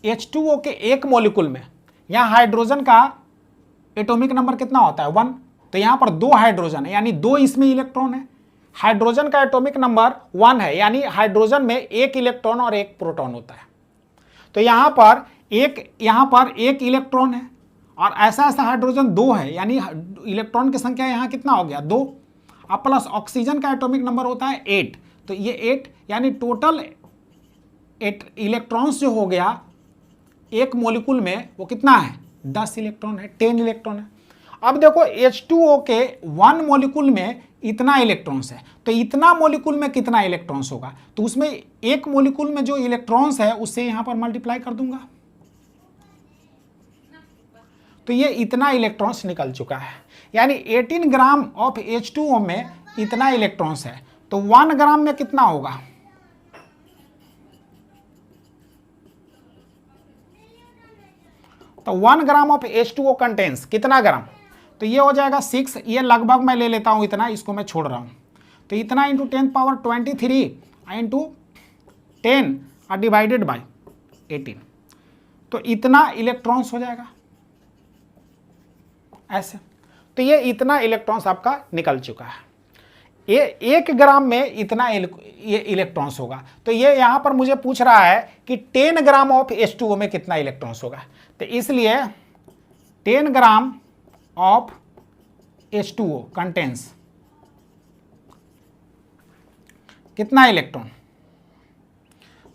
[SPEAKER 1] H2O के एक मोलिकुल में यहां हाइड्रोजन का एटॉमिक नंबर कितना होता है 1, तो यहां पर 2 हाइड्रोजन है, यानी 2 इसमें इलेक्ट्रॉन है। हाइड्रोजन का एटॉमिक नंबर 1 है, यानी हाइड्रोजन में 1 इलेक्ट्रॉन और 1 प्रोटॉन होता है। तो यहां पर एक इलेक्ट्रॉन है, और ऐसा हाइड्रोजन 2 है, यानी इलेक्ट्रॉन की संख्या यहां कितना हो गया 2, अब प्लस ऑक्सीजन का एटॉमिक नंबर होता है 8, तो ये 8, यानी टोटल 8 इलेक्ट्रॉन्स जो हो गया एक मोलिकुल में वो कितना है 10 इलेक्ट्रॉन है, 10 इलेक्ट्रॉन है। अब देखो H2O के 1 मॉलिक्यूल में इतना इलेक्ट्रॉन्स है, तो इतना मॉलिक्यूल में कितना इलेक्ट्रॉन्स होगा, तो उसमें एक मॉलिक्यूल में जो इलेक्ट्रॉन्स है उससे यहां पर मल्टीप्लाई कर दूंगा, तो ये इतना इलेक्ट्रॉन्स निकल चुका है। यानी 18 ग्राम ऑफ H2O में इतना इलेक्ट्रॉन्स है, तो 1 ग्राम में कितना होगा, तो 1 ग्राम ऑफ H2O कंटेन्स कितना ग्राम, तो ये हो जाएगा 6, ये लगभग मैं ले लेता हूं इतना, इसको मैं छोड़ रहा हूं, तो इतना इंटू 10 पावर 23 इंटू 10 और डिवाइडेड बाय 18, तो इतना इलेक्ट्रॉन्स हो जाएगा ऐसे। तो ये इतना इलेक्ट्रॉन्स आपका निकल चुका है। ये 1 ग्राम में इतना ये इलेक्ट्रॉन्स होगा, तो ये यहां पर मुझे पूछ रहा है कि 10 ग्राम ऑफ H2O में कितना इलेक्ट्रॉन्स होगा, तो इसलिए 10 ग्राम ऑफ H2O कंटेन्स कितना इलेक्ट्रॉन,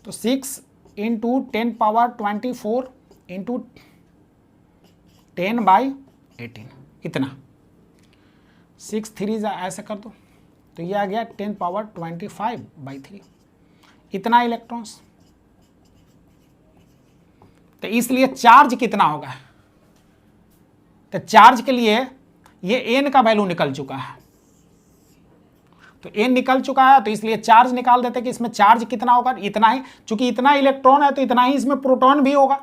[SPEAKER 1] तो 6 इंटू 10 पावर 24 इंटू 10 बाई 18, इतना 6 3 ऐसे कर दो, तो ये आ गया 10 पावर 25/3, इतना इलेक्ट्रॉन्स। तो इसलिए चार्ज कितना होगा, तो चार्ज के लिए ये n का वैल्यू निकल चुका है, तो n निकल चुका है, तो इसलिए चार्ज निकाल देते कि इसमें चार्ज कितना होगा, इतना ही, चूंकि इतना इलेक्ट्रॉन है तो इतना ही इसमें प्रोटॉन भी होगा,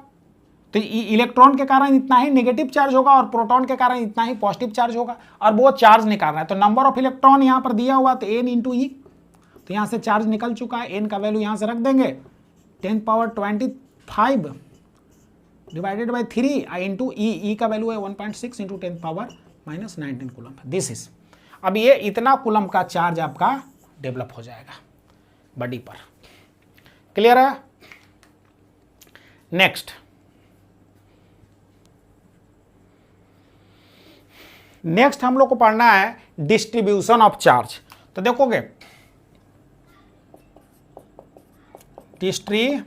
[SPEAKER 1] तो इलेक्ट्रॉन के कारण इतना ही नेगेटिव चार्ज होगा और प्रोटॉन के कारण इतना ही पॉजिटिव चार्ज होगा, और वो चार्ज निकालना है, तो नंबर ऑफ इलेक्ट्रॉन यहां पर दिया हुआ, तो n इंटू ई, तो यहां से चार्ज निकल चुका है, n का वैल्यू यहां से रख देंगे 10 पावर 25 डिवाइडेड बाई 3 इंटू ई का वैल्यू है 1.6 into 10 power -19 coulomb, this is. अब ये इतना कूलम का चार्ज आपका डेवलप हो जाएगा बॉडी पर, क्लियर है। नेक्स्ट हम लोग को पढ़ना है डिस्ट्रीब्यूशन ऑफ चार्ज। तो देखोगे डिस्ट्रीब्यूशन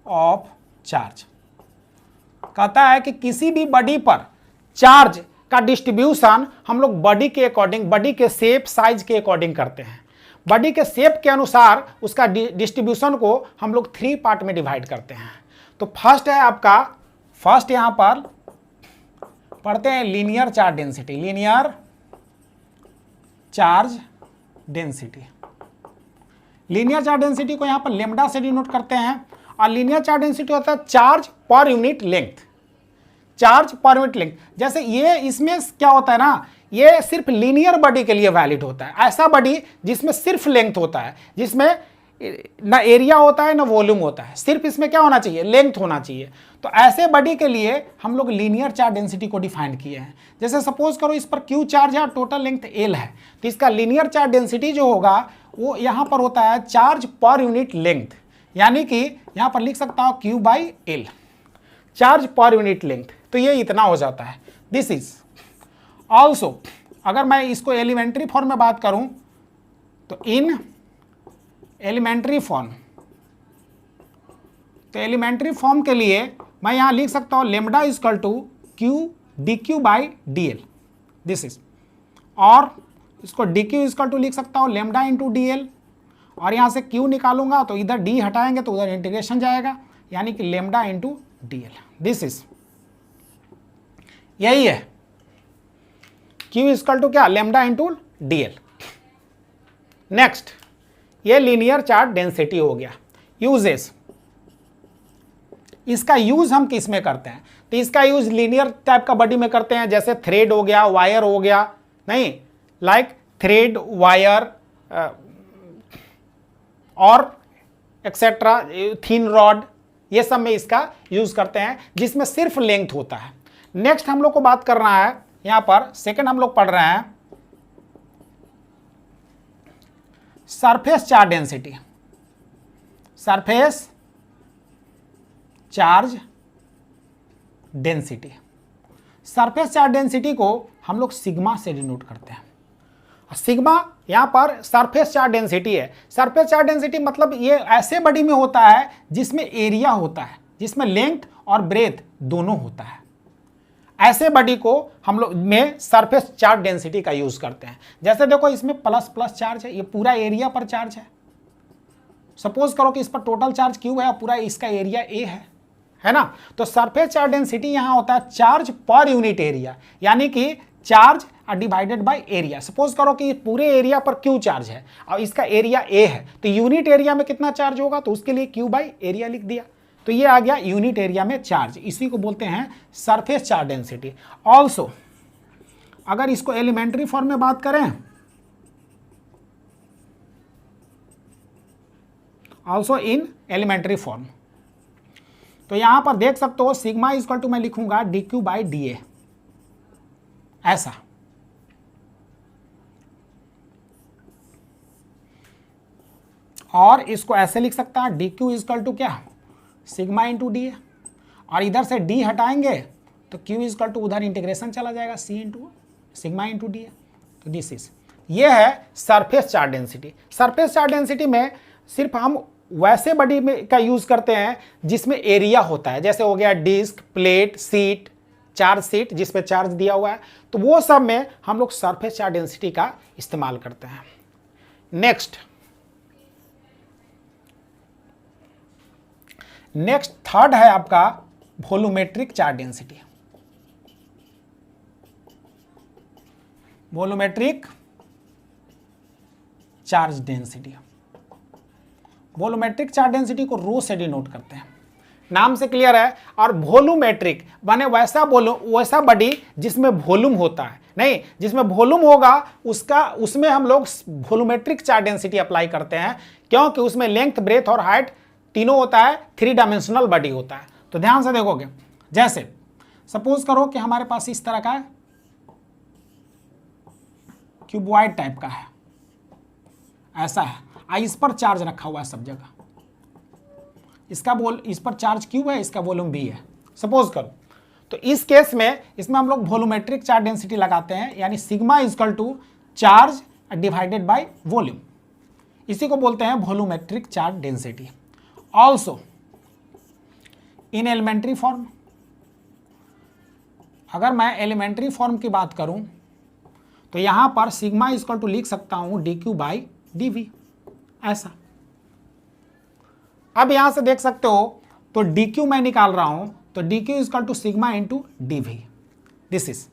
[SPEAKER 1] ऑफ चार्ज कहता है कि किसी भी बॉडी पर चार्ज का डिस्ट्रीब्यूशन हम लोग बॉडी के अकॉर्डिंग, बॉडी के शेप साइज के अकॉर्डिंग करते हैं। बॉडी के शेप के अनुसार उसका डिस्ट्रीब्यूशन को हम लोग 3 पार्ट में डिवाइड करते हैं। तो फर्स्ट है आपका, फर्स्ट यहां पर पढ़ते हैं linear charge density, linear charge density. Linear charge density को यहां पर लेम्डा से डिनोट करते हैं, और लीनियर चार्ज डेंसिटी होता है charge per unit length, charge per unit length. जैसे ये इसमें क्या होता है ना, ये सिर्फ लीनियर बॉडी के लिए वैलिड होता है, ऐसा बॉडी जिसमें सिर्फ लेंथ होता है, जिसमें ना एरिया होता है ना वॉल्यूम होता है, सिर्फ इसमें क्या होना चाहिए, लेंथ होना चाहिए। तो ऐसे बॉडी के लिए हम लोग लीनियर चार्ज डेंसिटी को डिफाइन किए हैं। जैसे सपोज करो इस पर क्यू चार्ज है, टोटल लेंथ एल है, तो इसका लीनियर चार्ज डेंसिटी जो होगा वो यहां पर होता है चार्ज पर यूनिट लेंथ, यानी कि यहां पर लिख सकता हूं Q by L, charge per unit length. तो ये इतना हो जाता है, दिस इज ऑल्सो। अगर मैं इसको एलिमेंट्री फॉर्म में बात करूं तो इन एलिमेंट्री फॉर्म, तो एलिमेंट्री फॉर्म के लिए मैं यहां लिख सकता हूं lambda equal to q d Q by d l, this is. और इसको डी क्यू इक्वल टू लिख सकता हूं लेमडा इंटू डी एल, और यहां से क्यू निकालूंगा तो इधर डी हटाएंगे तो उधर इंटीग्रेशन जाएगा, यानी कि lambda into D l, this is. यही है क्यू इक्वल टू क्या, lambda into D L. Next, ये लीनियर चार्ज डेंसिटी हो गया। यूजेस, इसका यूज हम किस में करते हैं, तो इसका यूज लीनियर टाइप का बॉडी में करते हैं, जैसे थ्रेड हो गया, वायर हो गया, नहीं लाइक थ्रेड, वायर और एक्सेट्रा, थिन रॉड, ये सब में इसका यूज करते हैं जिसमें सिर्फ लेंथ होता है। नेक्स्ट हम लोग को बात करना है, यहां पर सेकंड हम लोग पढ़ रहे हैं surface charge density, surface charge density. Surface charge density को हम लोग सिग्मा से डिनोट करते हैं। सिग्मा यहां पर सरफेस चार्ज डेंसिटी है। सरफेस चार्ज डेंसिटी मतलब ये ऐसे बॉडी में होता है जिसमें एरिया होता है, जिसमें लेंथ और ब्रेथ दोनों होता है, ऐसे बॉडी को हम लोग में सरफेस चार्ज डेंसिटी का यूज करते हैं। जैसे देखो इसमें प्लस प्लस चार्ज है, ये पूरा एरिया पर चार्ज है। सपोज करो कि इस पर टोटल चार्ज क्यू है, पूरा इसका एरिया ए है ना। तो सरफेस चार्ज डेंसिटी यहां होता है चार्ज पर यूनिट एरिया, यानी कि charge divided by area. Suppose करो कि पूरे एरिया पर क्यू चार्ज है और इसका एरिया ए है, तो यूनिट एरिया में कितना चार्ज होगा, तो उसके लिए क्यू बाई एरिया लिख दिया। तो ये आ गया यूनिट एरिया में चार्ज, इसी को बोलते हैं सरफेस चार्ज डेंसिटी। ऑल्सो अगर इसको एलिमेंट्री फॉर्म में बात करें, ऑल्सो इन एलिमेंट्री फॉर्म, तो यहां पर देख सकते हो सिग्मा इक्वल टू मैं लिखूंगा D Q by D A, ऐसा। और इसको ऐसे लिख सकता है डी क्यू इक्वल टू क्या, सिग्मा इंटू डी ए, और इधर से डी हटाएंगे तो क्यू इक्वल टू उधर इंटीग्रेशन चला जाएगा C into sigma into D A. तो दिस इज, ये है surface charge density. Surface charge density में सिर्फ हम वैसे बॉडी में का यूज करते हैं जिसमें एरिया होता है, जैसे हो गया disc, plate, seat, charge seat जिसपे चार्ज दिया हुआ है, तो वो सब में हम लोग सरफेस चार्ज डेंसिटी का इस्तेमाल करते हैं। नेक्स्ट थर्ड है आपका volumetric charge density. Volumetric charge density, volumetric charge density को रो से डिनोट करते हैं, नाम से क्लियर है। और वॉल्यूमेट्रिक माने वैसा बॉडी जिसमें वॉल्यूम होता है, नहीं जिसमें वॉल्यूम होगा उसमें हम लोग वॉल्यूमेट्रिक चार्ज डेंसिटी अप्लाई करते हैं, क्योंकि उसमें लेंथ, ब्रेथ और हाइट तीनों होता है, 3 डायमेंशनल बॉडी होता है। तो ध्यान से देखोगे, जैसे सपोज करो कि हमारे पास इस तरह का क्यूबॉइड टाइप का है, ऐसा है, इस पर चार्ज रखा हुआ है सब जगह, इस पर चार्ज क्यू है, इसका वॉल्यूम भी है, सपोज करो। तो इस केस में इसमें हम लोग वॉल्यूमेट्रिक चार्ज डेंसिटी लगाते हैं, यानी sigma equal to charge divided by volume, इसी को बोलते हैं volumetric charge density. Also in elementary form, अगर मैं एलिमेंट्री फॉर्म की बात करूं तो यहां पर सिग्मा इक्वल टू लिख सकता हूं d Q by d v, ऐसा। अब यहां से देख सकते हो, तो डी क्यू मैं निकाल रहा हूं, तो d Q equal to sigma into d v, this is.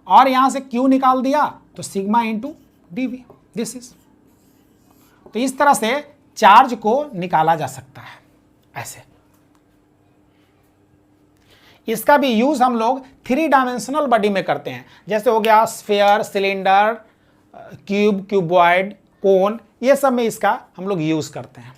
[SPEAKER 1] और यहां से क्यू निकाल दिया तो sigma into d v, this is. तो इस तरह से चार्ज को निकाला जा सकता है, ऐसे। इसका भी यूज हम लोग 3 डायमेंशनल बॉडी में करते हैं, जैसे हो गया स्फीयर, सिलेंडर, क्यूब, क्यूबॉइड, कोन, ये सब में इसका हम लोग यूज करते हैं।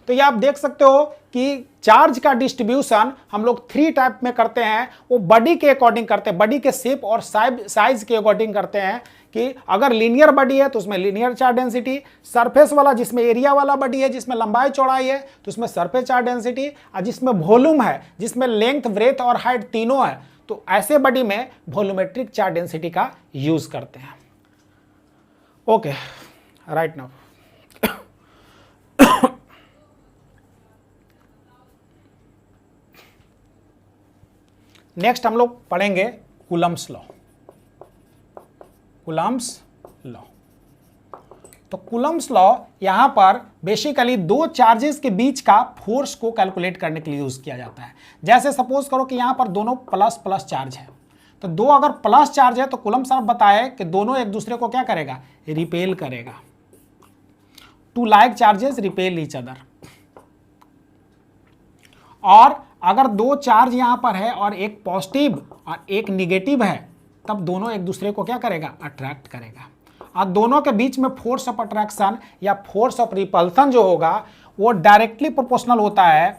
[SPEAKER 1] तो ये आप देख सकते हो कि चार्ज का डिस्ट्रीब्यूशन हम लोग 3 टाइप में करते हैं, वो बॉडी के अकॉर्डिंग करते हैं, बॉडी के शेप और साइज के अकॉर्डिंग करते हैं। कि अगर लीनियर बॉडी है तो उसमें लीनियर चार्ज डेंसिटी, सरफेस वाला जिसमें एरिया वाला बॉडी है, जिसमें लंबाई चौड़ाई है, तो उसमें सरफेस चार्ज डेंसिटी, और जिसमें वॉल्यूम है, जिसमें लेंथ, ब्रेथ और हाइट तीनों है, तो ऐसे बॉडी में वॉल्यूमेट्रिक चार्ज डेंसिटी का यूज करते हैं। ओके, राइट नाउ नेक्स्ट हम लोग पढ़ेंगे कूलम्ब्स लॉ। कूलम्ब्स लॉ, तो कूलम्ब्स लॉ यहां पर बेसिकली 2 चार्जेस के बीच का फोर्स को कैलकुलेट करने के लिए यूज किया जाता है। जैसे सपोज करो कि यहां पर दोनों प्लस प्लस चार्ज है, तो 2 अगर प्लस चार्ज है तो कूलम्ब सर बताए कि दोनों एक दूसरे को क्या करेगा, रिपेल करेगा। 2 like charges repel each other. और अगर 2 चार्ज यहां पर है और एक पॉजिटिव और एक निगेटिव है, तब दोनों एक दूसरे को क्या करेगा, अट्रैक्ट करेगा। और दोनों के बीच में फोर्स ऑफ अट्रैक्शन या फोर्स ऑफ रिपल्सन जो होगा वो डायरेक्टली प्रोपोर्शनल होता है।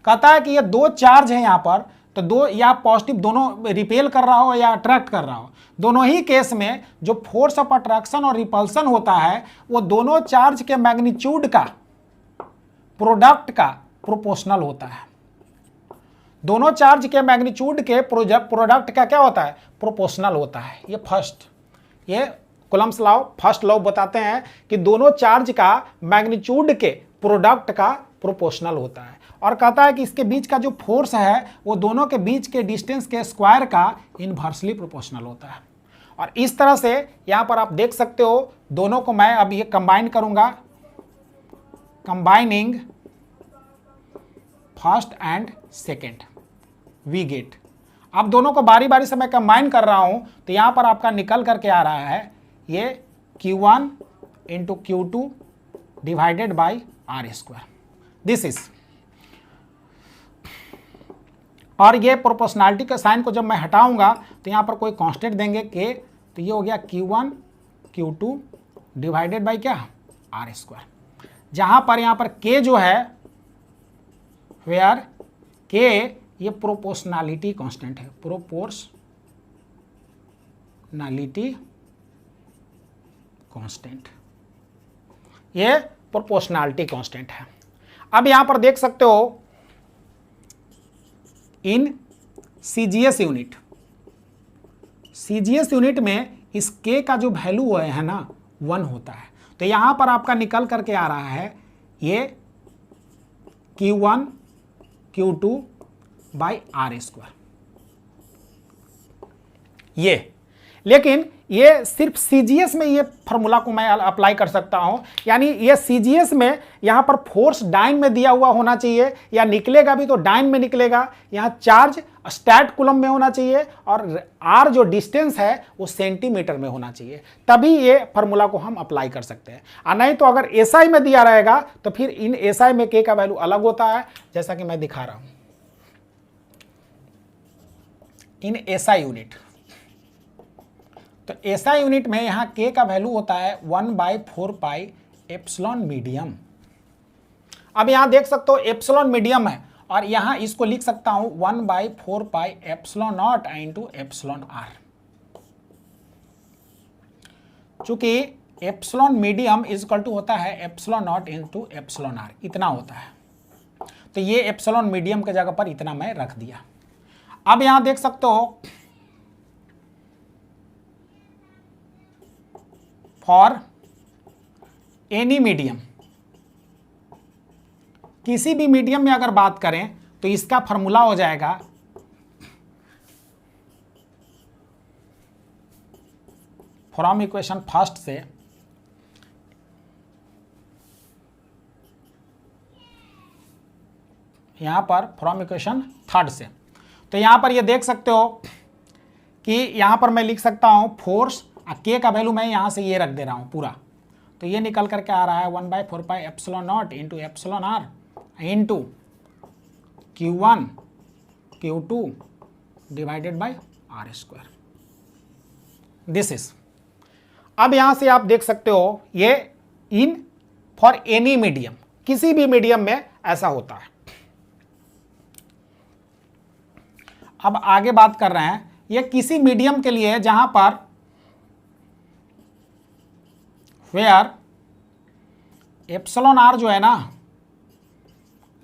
[SPEAKER 1] कहता है कि ये 2 चार्ज है यहाँ पर, तो 2 या पॉजिटिव दोनों रिपेल कर रहा हो या अट्रैक्ट कर रहा हो, दोनों ही केस में जो फोर्स ऑफ अट्रैक्शन और रिपल्सन होता है वो दोनों चार्ज के मैग्नीट्यूड का प्रोडक्ट का प्रोपोर्शनल होता है। दोनों चार्ज के मैग्नीट्यूड के प्रोडक्ट का क्या होता है, प्रोपोर्शनल होता है। ये कूलम्ब्स लॉ फर्स्ट लॉ बताते हैं कि दोनों चार्ज का मैग्नीट्यूड के प्रोडक्ट का प्रोपोर्शनल होता है, और कहता है कि इसके बीच का जो फोर्स है वो दोनों के बीच के डिस्टेंस के स्क्वायर का इनवर्सली प्रोपोर्शनल होता है। और इस तरह से यहां पर आप देख सकते हो, दोनों को मैं अब ये कंबाइन करूंगा, combining first and second we get. अब दोनों को बारी बारी से मैं कंबाइन कर रहा हूं तो यहां पर आपका निकल करके आ रहा है ये Q1 into Q2 divided by r square, this is. और ये प्रोपोर्शनैलिटी के साइन को जब मैं हटाऊंगा तो यहां पर कोई कांस्टेंट देंगे के, तो ये हो गया Q1 Q2 डिवाइडेड बाई क्या, आर स्क्वायर। जहां पर यहां पर के जो है, वेयर के ये प्रोपोर्शनैलिटी कांस्टेंट है, प्रोपोर्शनैलिटी कांस्टेंट, ये प्रोपोर्शनैलिटी कांस्टेंट है। अब यहां पर देख सकते हो in CGS unit, CGS unit में इस के का जो वैल्यू है ना 1 होता है। तो यहां पर आपका निकल करके आ रहा है ये Q1 Q2 by r square ये। लेकिन ये सिर्फ सीजीएस में ये फार्मूला को मैं अप्लाई कर सकता हूं, यानी ये सीजीएस में यहां पर फोर्स डाइन में दिया हुआ होना चाहिए, या निकलेगा भी तो डाइन में निकलेगा। यहां चार्ज स्टैट कूलम में होना चाहिए और आर जो डिस्टेंस है वो सेंटीमीटर में होना चाहिए, तभी ये फार्मूला को हम अप्लाई कर सकते हैं। और नहीं तो अगर एसआई में दिया रहेगा तो फिर इन एसआई में के का वैल्यू अलग होता है, जैसा कि मैं दिखा रहा हूं। इन एसआई यूनिट, तो एसआई यूनिट में यहां के का वैल्यू होता है 1/4 पाई एप्सिलॉन मीडियम। अब यहां देख सकते हो एप्सिलॉन मीडियम है, और यहां इसको लिख सकता हूं 1/4 pi epsilon naught into epsilon R. चूंकि epsilon medium is equal to होता है epsilon naught into epsilon R, इतना होता है। तो ये एप्सिलॉन मीडियम के जगह पर इतना मैं रख दिया। अब यहां देख सकते हो फॉर एनी मीडियम, किसी भी मीडियम में अगर बात करें तो इसका फॉर्मूला हो जाएगा फ्रॉम इक्वेशन फर्स्ट से यहां पर फ्रॉम इक्वेशन थर्ड से। तो यहां पर ये देख सकते हो कि यहां पर मैं लिख सकता हूं फोर्स, के का वैल्यू मैं यहां से ये रख दे रहा हूं पूरा, तो ये निकल करके आ रहा है 1/4 pi epsilon naught into epsilon r into Q1 Q2 divided by r square, this is. अब यहां से आप देख सकते हो ये इन फॉर एनी मीडियम, किसी भी मीडियम में ऐसा होता है। अब आगे बात कर रहे हैं, ये किसी मीडियम के लिए जहां पर वेयर एप्सिलॉन आर जो है ना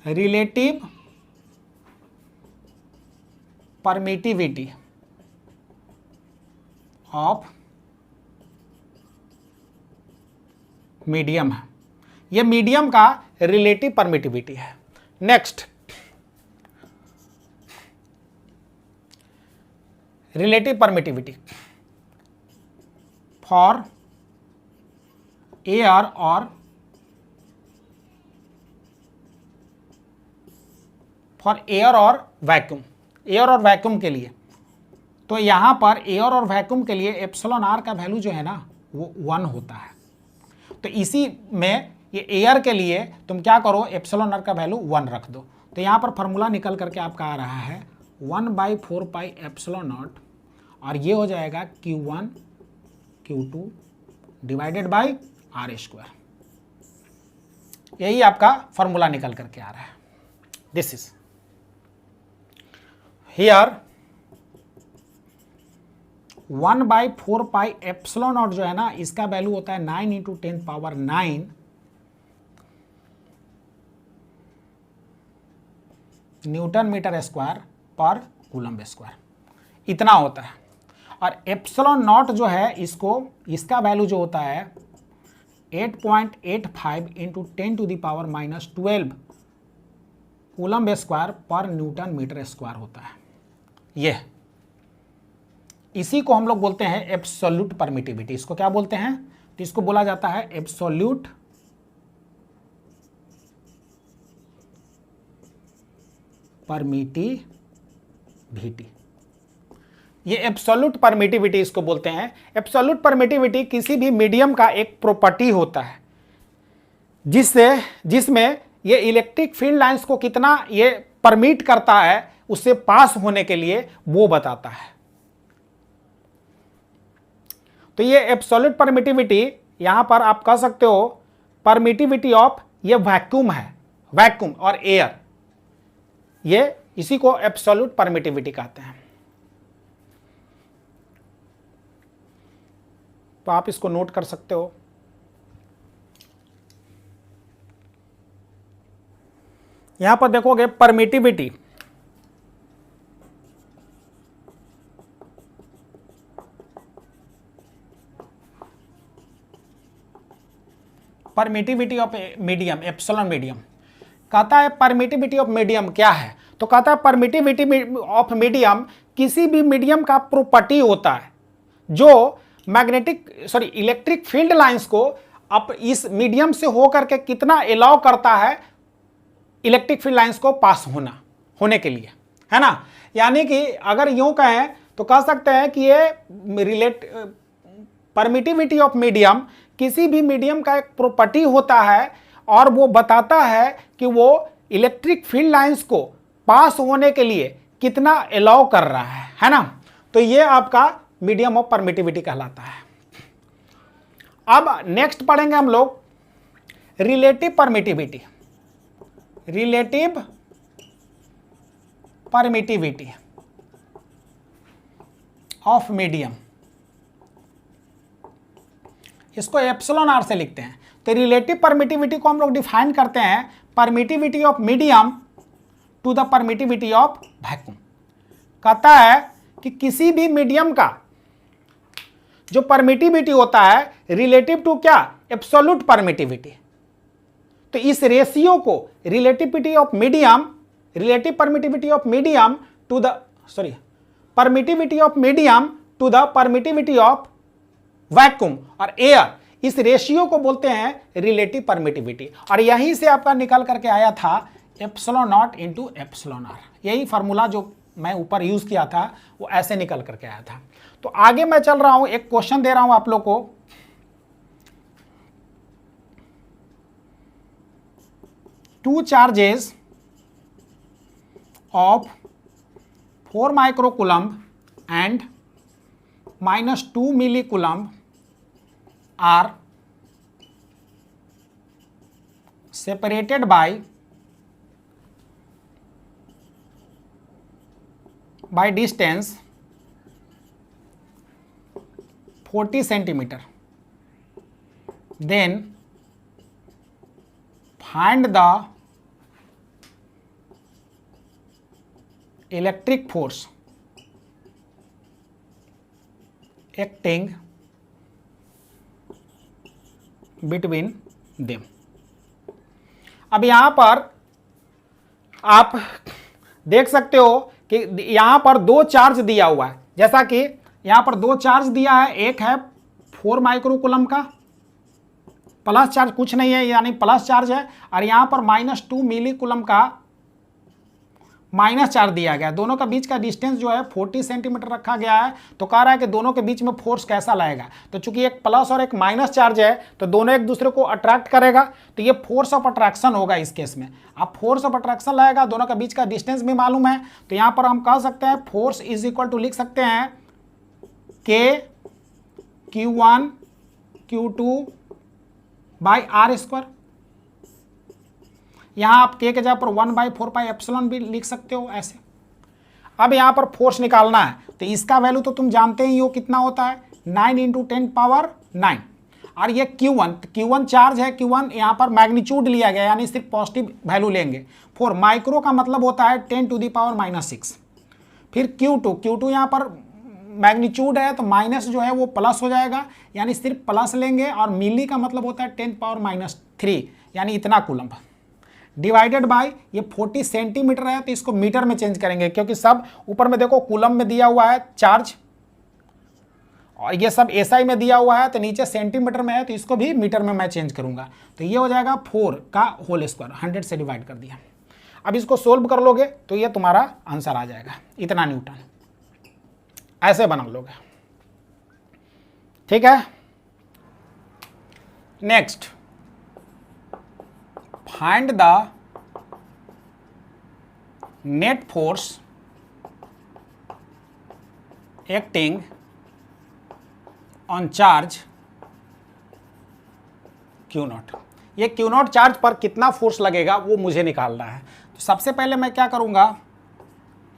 [SPEAKER 1] रिलेटिव परमिटिविटी ऑफ मीडियम है, ये मीडियम का रिलेटिव परमिटिविटी है। Next, relative permittivity for air और वैक्यूम, एयर और वैक्यूम के लिए, तो यहां पर एयर और वैक्यूम के लिए एप्सिलॉन आर का वैल्यू जो है ना वो 1 होता है। तो इसी में ये एयर के लिए तुम क्या करो, एप्सिलॉन आर का वैल्यू 1 रख दो। तो यहां पर फॉर्मूला निकल करके आपका आ रहा है 1/4 पाई एप्सिलॉन नॉट, और ये हो जाएगा Q1 Q2 divided by r square. यही आपका फॉर्मूला निकल करके आ रहा है, this is here 1/4 pi epsilon not जो है ना इसका वैल्यू होता है 9 × 10⁹ न्यूटन मीटर स्क्वायर पर कूलम्ब स्क्वायर, इतना होता है। और एप्सिलॉन नॉट जो है इसका वैल्यू जो होता है 8.85 × 10⁻⁻12 कूलम्ब स्क्वायर पर न्यूटन मीटर स्क्वायर होता है। यह इसी को हम लोग बोलते हैं एब्सोल्यूट परमिटिविटी। इसको क्या बोलते हैं? तो इसको बोला जाता है एब्सोल्यूट परमिटिविटी। ये एब्सोल्यूट परमिटिविटी इसको बोलते हैं। एब्सोल्यूट परमिटिविटी किसी भी मीडियम का एक प्रॉपर्टी होता है जिसमें ये इलेक्ट्रिक फील्ड लाइंस को कितना ये परमिट करता है उससे पास होने के लिए वो बताता है। तो ये एब्सोल्यूट परमिटिविटी यहां पर आप कह सकते हो परमिटिविटी ऑफ ये वैक्यूम है, वैक्यूम और एयर, ये इसी को एब्सोल्यूट परमिटिविटी कहते हैं। तो आप इसको नोट कर सकते हो। यहां पर देखोगे permittivity, permittivity of medium, epsilon medium कहता है। परमिटिविटी ऑफ मीडियम क्या है? तो कहता है परमिटिविटी ऑफ मीडियम किसी भी मीडियम का प्रॉपर्टी होता है जो इलेक्ट्रिक फील्ड लाइंस को अब इस मीडियम से होकर के कितना अलाउ करता है इलेक्ट्रिक फील्ड लाइंस को पास होने के लिए, है ना। यानी कि अगर यूं कहें तो कह सकते हैं कि ये परमिटिविटी ऑफ मीडियम किसी भी मीडियम का एक प्रॉपर्टी होता है और वो बताता है कि वो इलेक्ट्रिक फील्ड लाइंस को पास होने के लिए कितना अलाउ कर रहा है ना। तो ये आपका मीडियम ऑफ परमिटिविटी कहलाता है। अब नेक्स्ट पढ़ेंगे हम लोग relative permittivity. Relative permittivity of medium, इसको एप्सिलॉन आर से लिखते हैं। तो रिलेटिव परमिटिविटी को हम लोग डिफाइन करते हैं permittivity of medium to the permittivity of vacuum. कहता है कि किसी भी मीडियम का जो परमिटिविटी होता है रिलेटिव टू क्या? Absolute permittivity. तो इस रेशियो को relative permittivity of medium to the permittivity of medium to the permittivity of vacuum और एयर, इस रेशियो को बोलते हैं रिलेटिव परमिटिविटी। और यहीं से आपका निकल करके आया था epsilon naught into epsilon r. यही फार्मूला जो मैं ऊपर यूज किया था वो ऐसे निकल करके आया था। तो आगे मैं चल रहा हूं, एक क्वेश्चन दे रहा हूं आप लोग को। Two charges of 4 microcoulomb and -2 millicoulomb are separated by distance 40 centimeter. Then find the electric force acting between them. अब यहां पर आप देख सकते हो कि यहां पर 2 चार्ज दिया हुआ है। जैसा कि यहां पर 2 चार्ज दिया है, एक है 4 माइक्रोकूलम्ब का प्लस चार्ज, कुछ नहीं है यानी प्लस चार्ज है, और यहां पर -2 मिलीकूलम्ब का माइनस चार्ज दिया गया। दोनों का बीच का डिस्टेंस जो है 40 सेंटीमीटर रखा गया है। तो कह रहा है कि दोनों के बीच में फोर्स कैसा लगेगा। तो चूंकि एक प्लस और एक माइनस चार्ज है तो दोनों एक दूसरे को अट्रैक्ट करेगा, तो ये फोर्स ऑफ अट्रैक्शन होगा इस केस में। अब फोर्स ऑफ अट्रैक्शन लगेगा, दोनों का बीच का डिस्टेंस भी मालूम है, तो यहां पर हम कह सकते हैं फोर्स इज इक्वल टू लिख सकते हैं K Q1 Q2 by r square. यहां आप K के जगह पर 1/4 एप्सिलॉन भी लिख सकते हो ऐसे। अब यहां पर फोर्स निकालना है तो इसका वैल्यू तो तुम जानते ही हो कितना होता है, 9 × 10⁻⁹। और ये Q1 चार्ज है, Q1 यहाँ पर मैग्नीट्यूड लिया गया यानी सिर्फ पॉजिटिव वैल्यू लेंगे। 4 माइक्रो का मतलब होता है 10⁻⁻⁶। फिर Q2 यहाँ पर मैग्नीट्यूड है तो माइनस जो है वो प्लस हो जाएगा यानी सिर्फ प्लस लेंगे, और मिली का मतलब होता है 10⁻³ यानी इतना कूलम्ब। डिवाइडेड बाय ये 40 सेंटीमीटर है तो इसको मीटर में चेंज करेंगे, क्योंकि सब ऊपर में देखो कूलम में दिया हुआ है चार्ज और ये सब एसआई में दिया हुआ है, तो नीचे सेंटीमीटर में है तो इसको भी मीटर में मैं चेंज करूंगा। तो ये हो जाएगा 4 का होल स्क्वायर, 100 से डिवाइड कर दिया। अब इसको सोल्व कर लोगे तो ये तुम्हारा आंसर आ जाएगा, इतना न्यूटन। ऐसे बना लोगे, ठीक है। Next, find the net force acting on charge Q0। ये Q0 चार्ज पर कितना फोर्स लगेगा वो मुझे निकालना है। तो सबसे पहले मैं क्या करूंगा,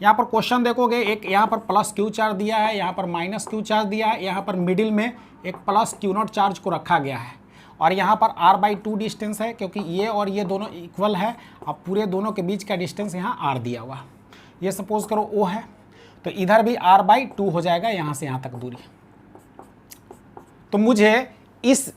[SPEAKER 1] यहाँ पर क्वेश्चन देखोगे, एक यहाँ पर प्लस Q चार्ज दिया है, यहाँ पर माइनस Q चार्ज दिया है, यहाँ पर मिडिल में एक प्लस Q0 चार्ज को रखा गया है और यहाँ पर r/2 डिस्टेंस है, क्योंकि ये और ये दोनों इक्वल है। अब पूरे दोनों के बीच का डिस्टेंस यहाँ r दिया हुआ, ये सपोज करो O है, तो इधर भी r/2 हो जाएगा यहाँ से यहाँ तक दूरी। तो मुझे इस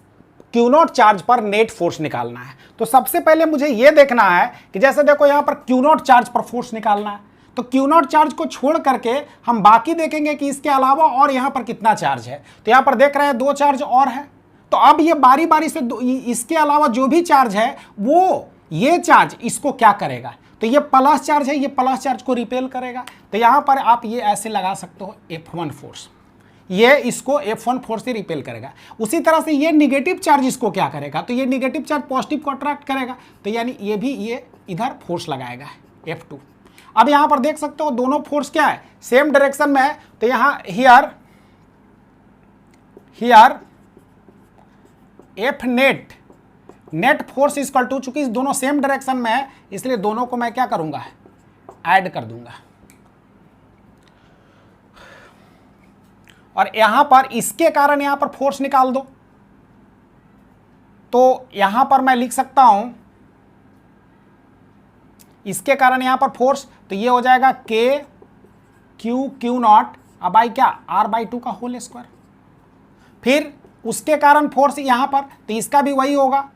[SPEAKER 1] Q0 चार्ज पर नेट फोर्स निकालना है। तो सबसे पहले मुझे यह देखना है कि जैसे देखो यहाँ पर Q0 चार्ज पर फोर्स निकालना है, तो Q0 चार्ज को छोड़ करके हम बाकी देखेंगे कि इसके अलावा और यहाँ पर कितना चार्ज है। तो यहाँ पर देख रहे हैं 2 चार्ज और है, तो अब ये बारी बारी से इसके अलावा जो भी चार्ज है वो ये चार्ज इसको क्या करेगा, तो ये प्लस चार्ज है, ये प्लस चार्ज को रिपेल करेगा। तो यहाँ पर आप ये ऐसे लगा सकते हो F1 फोर्स, ये इसको F1 फोर्स से रिपेल करेगा। उसी तरह से ये निगेटिव चार्ज इसको क्या करेगा, तो ये निगेटिव चार्ज पॉजिटिव को अट्रैक्ट करेगा, तो यानी ये भी ये इधर फोर्स लगाएगा F2। अब यहाँ पर देख सकते हो दोनों फोर्स क्या है, सेम डायरेक्शन में है। तो यहाँ here F net force equal to, चूंकि दोनों सेम डायरेक्शन में है इसलिए दोनों को मैं क्या करूंगा, ऐड कर दूंगा। और यहां पर इसके कारण यहां पर फोर्स निकाल दो, तो यहां पर मैं लिख सकता हूं इसके कारण यहां पर फोर्स, तो ये हो जाएगा Q0 अब बाई क्या r/2 का होल स्क्वायर। फिर उसके कारण फोर्स यहां पर, तो इसका भी वही होगा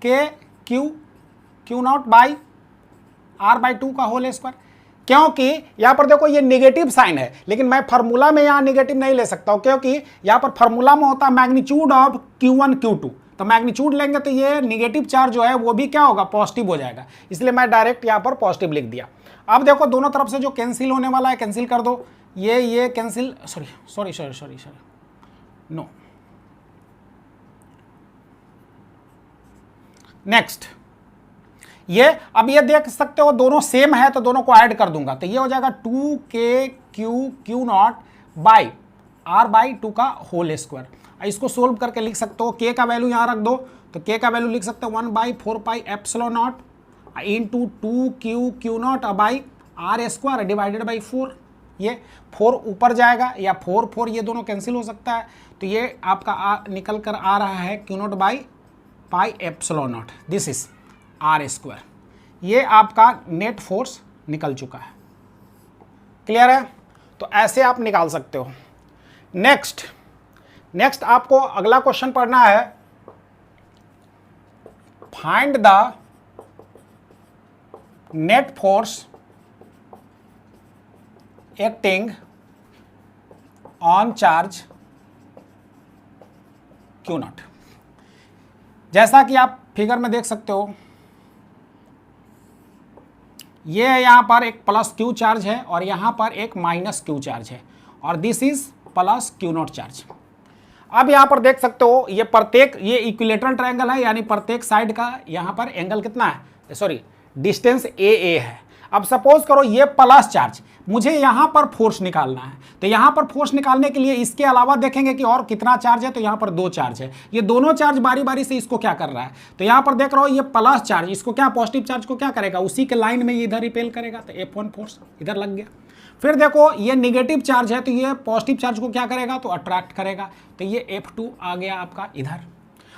[SPEAKER 1] Q0 बाई r/2 का होल स्क्वायर। क्योंकि यहां पर देखो ये नेगेटिव साइन है, लेकिन मैं फार्मूला में यहां नेगेटिव नहीं ले सकता हूं, क्योंकि यहां पर फार्मूला में होता है मैग्नीट्यूड ऑफ Q1 Q2। तो मैग्नीट्यूड लेंगे तो ये नेगेटिव चार्ज जो है वो भी क्या होगा, पॉजिटिव हो जाएगा, इसलिए मैं डायरेक्ट यहां पर पॉजिटिव लिख दिया। अब देखो दोनों तरफ से जो कैंसिल होने वाला है कैंसिल कर दो, ये कैंसिल, सॉरी नो। नेक्स्ट, ये अब ये देख सकते हो दोनों सेम है तो दोनों को ऐड कर दूंगा, तो ये हो जाएगा 2kQ0 बाई r/2 का होल स्क्वायर। इसको सोल्व करके लिख सकते हो, k का वैल्यू यहाँ रख दो, तो k का वैल्यू लिख सकते हो 1/4πε0 into 2kQ0 by r² divided by 4। ये 4 ऊपर जाएगा या 4 ये दोनों कैंसिल हो सकता है, तो ये आपका निकल कर आ रहा है Q0 by πε0, this is r²। ये आपका नेट फोर्स निकल चुका है, क्लियर है। तो ऐसे आप निकाल सकते हो। नेक्स्ट आपको अगला क्वेश्चन पढ़ना है, find the net force acting on charge Q0। जैसा कि आप फिगर में देख सकते हो, ये यहां पर एक प्लस Q चार्ज है और यहां पर एक माइनस Q चार्ज है और this is plus Q0 charge. अब यहां पर देख सकते हो ये प्रत्येक, ये इक्विलेटरल ट्रायंगल है, यानी प्रत्येक साइड का यहां पर एंगल कितना है, सॉरी डिस्टेंस AA है। अब सपोज करो ये प्लस चार्ज, मुझे यहां पर फोर्स निकालना है, तो यहां पर फोर्स निकालने के लिए इसके अलावा देखेंगे कि और कितना चार्ज है, तो यहां पर 2 चार्ज है। ये दोनों चार्ज बारी बारी से इसको क्या कर रहा है, तो यहां पर देख रहा हो ये प्लस चार्ज इसको क्या, पॉजिटिव चार्ज को क्या करेगा, उसी के लाइन में ये इधर रिपेल करेगा, तो F1 फोर्स इधर लग गया। फिर देखो ये निगेटिव चार्ज है, तो ये पॉजिटिव चार्ज को क्या करेगा, तो अट्रैक्ट करेगा, तो ये F2 आ गया आपका इधर।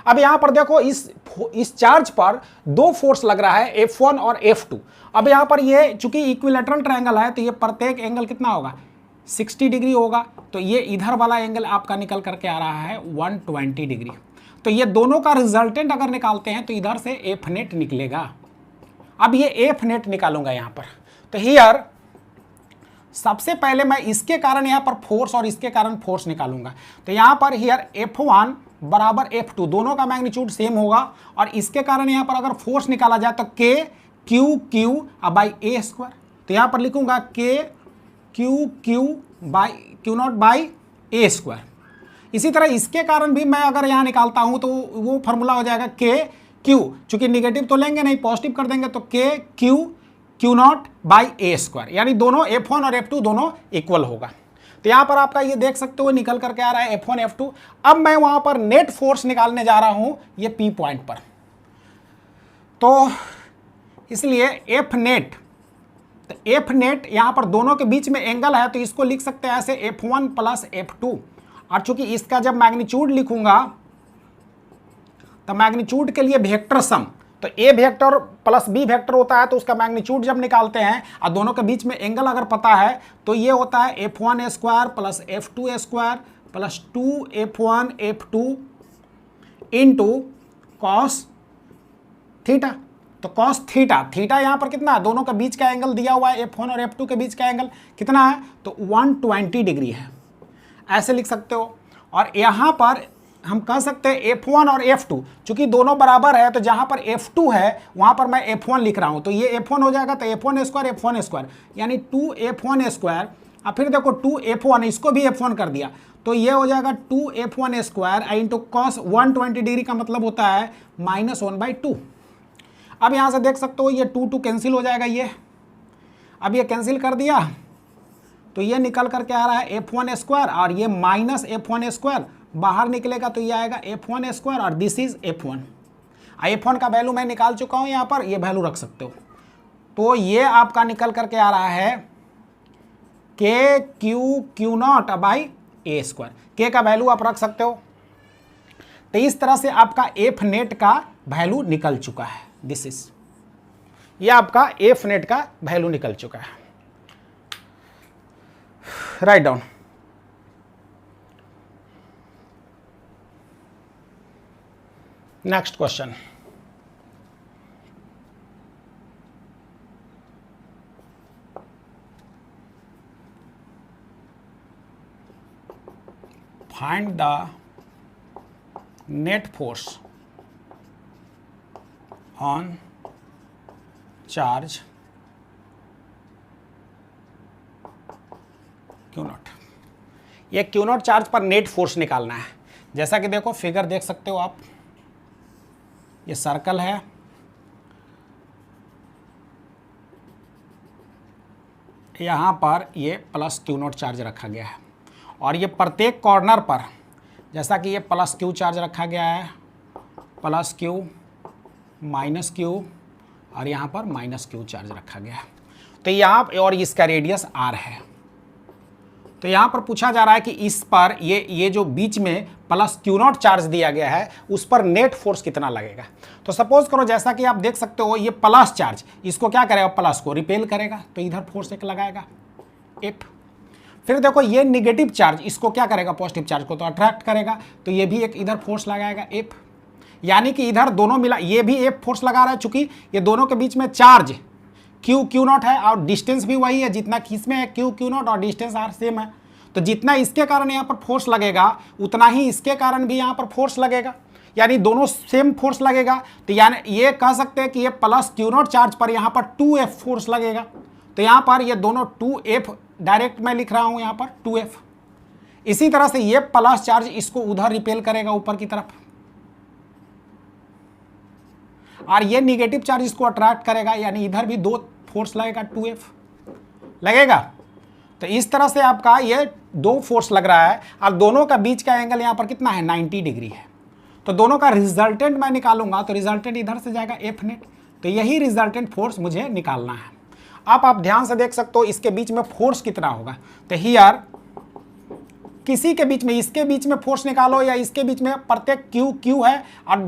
[SPEAKER 1] अब यहां पर देखो इस चार्ज पर 2 फोर्स लग रहा है, F1 और F2। अब यहां पर ये चूंकि इक्विलेटरल ट्रायंगल है, तो ये प्रत्येक एंगल कितना होगा, 60 डिग्री होगा, तो ये इधर वाला एंगल आपका निकल करके आ रहा है 120 डिग्री। तो ये दोनों का रिजल्टेंट अगर निकालते हैं तो इधर से F नेट निकलेगा अब ये एफ नेट निकालूंगा यहां पर। तो हियर सबसे पहले मैं इसके कारण यहां पर फोर्स और इसके कारण फोर्स निकालूंगा। तो यहां पर हियर F1 बराबर F2, दोनों का मैग्नीट्यूड सेम होगा, और इसके कारण यहां पर अगर फोर्स निकाला जाए तो K Q Q by A square. तो यहां पर लिखूंगा K Q Q by Q not by A square. इसी तरह इसके कारण भी मैं अगर यहां निकालता हूं तो वो फॉर्मूला हो जाएगा K क्यू, चूंकि निगेटिव तो लेंगे नहीं, पॉजिटिव कर देंगे, तो K Q Q not by A square, यानी दोनों F1 और F2 दोनों इक्वल होगा। तो यहां पर आपका ये देख सकते हो निकल करके आ रहा है F1 F2। अब मैं वहां पर नेट फोर्स निकालने जा रहा हूं ये P पॉइंट पर। तो इसलिए F नेट, तो F नेट यहां पर दोनों के बीच में एंगल है, तो इसको लिख सकते हैं ऐसे F1 प्लस F2। और चूंकि इसका जब मैग्नीट्यूड लिखूंगा तो मैग्नीट्यूड के लिए वेक्टर सम, तो ए वेक्टर प्लस बी वेक्टर होता है, तो उसका मैग्नीट्यूड जब निकालते हैं और दोनों के बीच में एंगल अगर पता है तो ये होता है F1 square plus F2 square plus 2F1 F2 into cos theta. तो कॉस थीटा, थीटा यहाँ पर कितना है, दोनों के बीच का एंगल दिया हुआ है, F1 और F2 के बीच का एंगल कितना है, तो 120 डिग्री है, ऐसे लिख सकते हो। और यहाँ पर हम कह सकते हैं F1 और F2, चूंकि दोनों बराबर है तो जहां पर F2 है वहां पर मैं F1 लिख रहा हूं, तो ये F1 हो जाएगा, तो F1 स्क्वायर यानी 2F1 स्क्वायर, और फिर देखो 2F1, इसको भी F1 कर दिया, तो ये हो जाएगा 2F1 square into cos 120 degree का मतलब होता है -1/2। अब यहां से देख सकते हो ये 2 कैंसिल हो जाएगा, ये अब ये कैंसिल कर दिया, तो ये निकल करके आ रहा है F1 स्क्वायर, और ये माइनस F1 स्क्वायर बाहर निकलेगा, तो ये आएगा F1 स्क्वायर, और दिस इज F1। F1 का वैल्यू मैं निकाल चुका हूं, यहां पर ये वैल्यू रख सकते हो। तो ये आपका निकल करके आ रहा है K Q Q not by A square. K का वैल्यू आप रख सकते हो। तो इस तरह से आपका F नेट का वैल्यू निकल चुका है, दिस इज, ये आपका F नेट का वैल्यू निकल चुका है। Write down. Next question. Find the net force on charge Q not. ये Q नॉट चार्ज पर नेट फोर्स निकालना है। जैसा कि देखो फिगर देख सकते हो आप, ये सर्कल है, यहाँ पर ये प्लस Q नॉट चार्ज रखा गया है, और ये प्रत्येक कॉर्नर पर, जैसा कि ये प्लस Q चार्ज रखा गया है, प्लस Q माइनस Q, और यहाँ पर माइनस Q चार्ज रखा गया है। तो यहाँ और इसका रेडियस R है। तो यहाँ पर पूछा जा रहा है कि इस पर ये जो बीच में प्लस Q नॉट चार्ज दिया गया है उस पर नेट फोर्स कितना लगेगा। तो सपोज करो जैसा कि आप देख सकते हो ये प्लस चार्ज इसको क्या करेगा, प्लस को रिपेल करेगा, तो इधर फोर्स एक लगाएगा F। फिर देखो ये निगेटिव चार्ज इसको क्या करेगा, पॉजिटिव चार्ज को तो अट्रैक्ट करेगा, तो ये भी एक इधर फोर्स लगाएगा F। यानी कि इधर दोनों मिला, ये भी F फोर्स लगा रहा है, चूंकि ये दोनों के बीच में चार्ज क्यू नॉट है और डिस्टेंस भी वही है, जितना किसमें है क्यू नॉट और डिस्टेंस आर सेम है। तो जितना इसके कारण यहाँ पर फोर्स लगेगा उतना ही इसके कारण भी यहाँ पर फोर्स लगेगा, यानी दोनों सेम फोर्स लगेगा। तो यानी ये कह सकते हैं कि ये प्लस Q नॉट चार्ज पर यहाँ पर 2F फोर्स लगेगा। तो यहाँ पर ये दोनों 2F डायरेक्ट मैं लिख रहा हूँ यहाँ पर 2F। इसी तरह से ये प्लस चार्ज इसको उधर रिपेल करेगा ऊपर की तरफ, और ये निगेटिव चार्ज इसको अट्रैक्ट करेगा, यानी इधर भी दो फोर्स लगेगा 2F लगेगा। तो इस तरह से आपका ये दो फोर्स लग रहा है, और दोनों का बीच का एंगल यहाँ पर कितना है, 90 डिग्री है। तो दोनों का रिजल्टेंट मैं निकालूंगा, तो रिजल्टेंट इधर से जाएगा F नेट। तो यही रिजल्टेंट फोर्स मुझे निकालना है। आप ध्यान से देख सकते हो इसके बीच में फोर्स कितना होगा। तो हियर किसी के बीच में, इसके बीच में फोर्स निकालो या इसके बीच में, प्रत्येक क्यू है और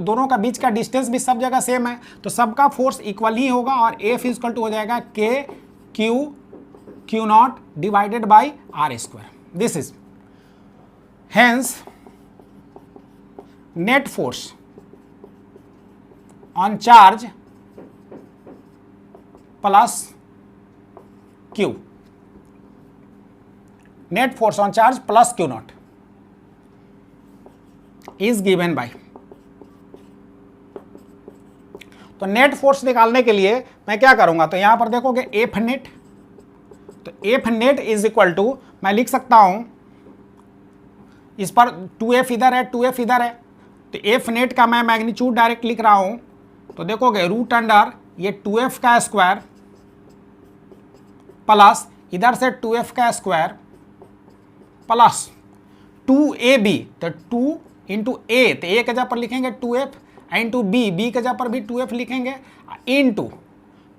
[SPEAKER 1] दोनों का बीच का डिस्टेंस भी सब जगह सेम है, तो सबका फोर्स इक्वल ही होगा, और F इक्वल टू हो जाएगा K Q naught divided by R square. This is hence net force on charge plus Q, net force on charge plus Q not is given by. तो net force निकालने के लिए मैं क्या करूंगा, तो यहां पर देखोगे एफ नेट, तो F net is equal to, मैं लिख सकता हूं इस पर 2f इधर है 2f इधर है, तो एफ नेट का मैं मैग्नीट्यूड डायरेक्ट लिख रहा हूं, तो देखोगे रूट अंडर ये 2f का स्क्वायर प्लस इधर से 2f का स्क्वायर प्लस 2ab, तो 2 इंटू ए, तो ए के जगह पर लिखेंगे 2f, इंटू बी, बी के जगह पर भी 2f लिखेंगे, इंटू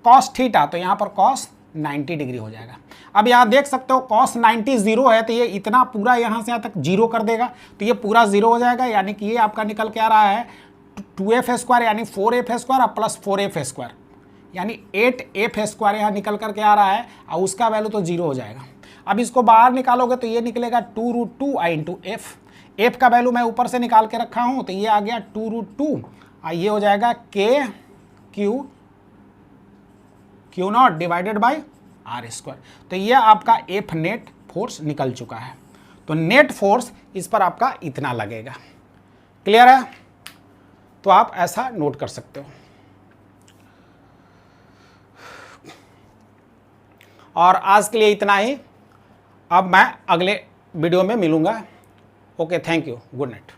[SPEAKER 1] कॉस थीटा, तो यहाँ पर कॉस 90 डिग्री हो जाएगा। अब यहाँ देख सकते हो कॉस 90 जीरो है, तो ये इतना पूरा यहाँ से यहाँ तक जीरो कर देगा, तो ये पूरा जीरो हो जाएगा, यानी कि ये आपका निकल के आ रहा है 2f स्क्वायर यानी 4f स्क्वायर और प्लस 4f स्क्वायर यानी 8f स्क्वायर यहाँ निकल करके आ रहा है, और उसका वैल्यू तो जीरो हो जाएगा। अब इसको बाहर निकालोगे तो ये निकलेगा 2√2 इंटू एफ, एफ का वैल्यू मैं ऊपर से निकाल के रखा हूँ, तो ये आ गया 2√2, ये हो जाएगा k q naught divided by r square. तो ये आपका एफ नेट फोर्स निकल चुका है। तो नेट फोर्स इस पर आपका इतना लगेगा। क्लियर है? तो आप ऐसा नोट कर सकते हो। और आज के लिए इतना ही, अब मैं अगले वीडियो में मिलूंगा। Okay, thank you, good night.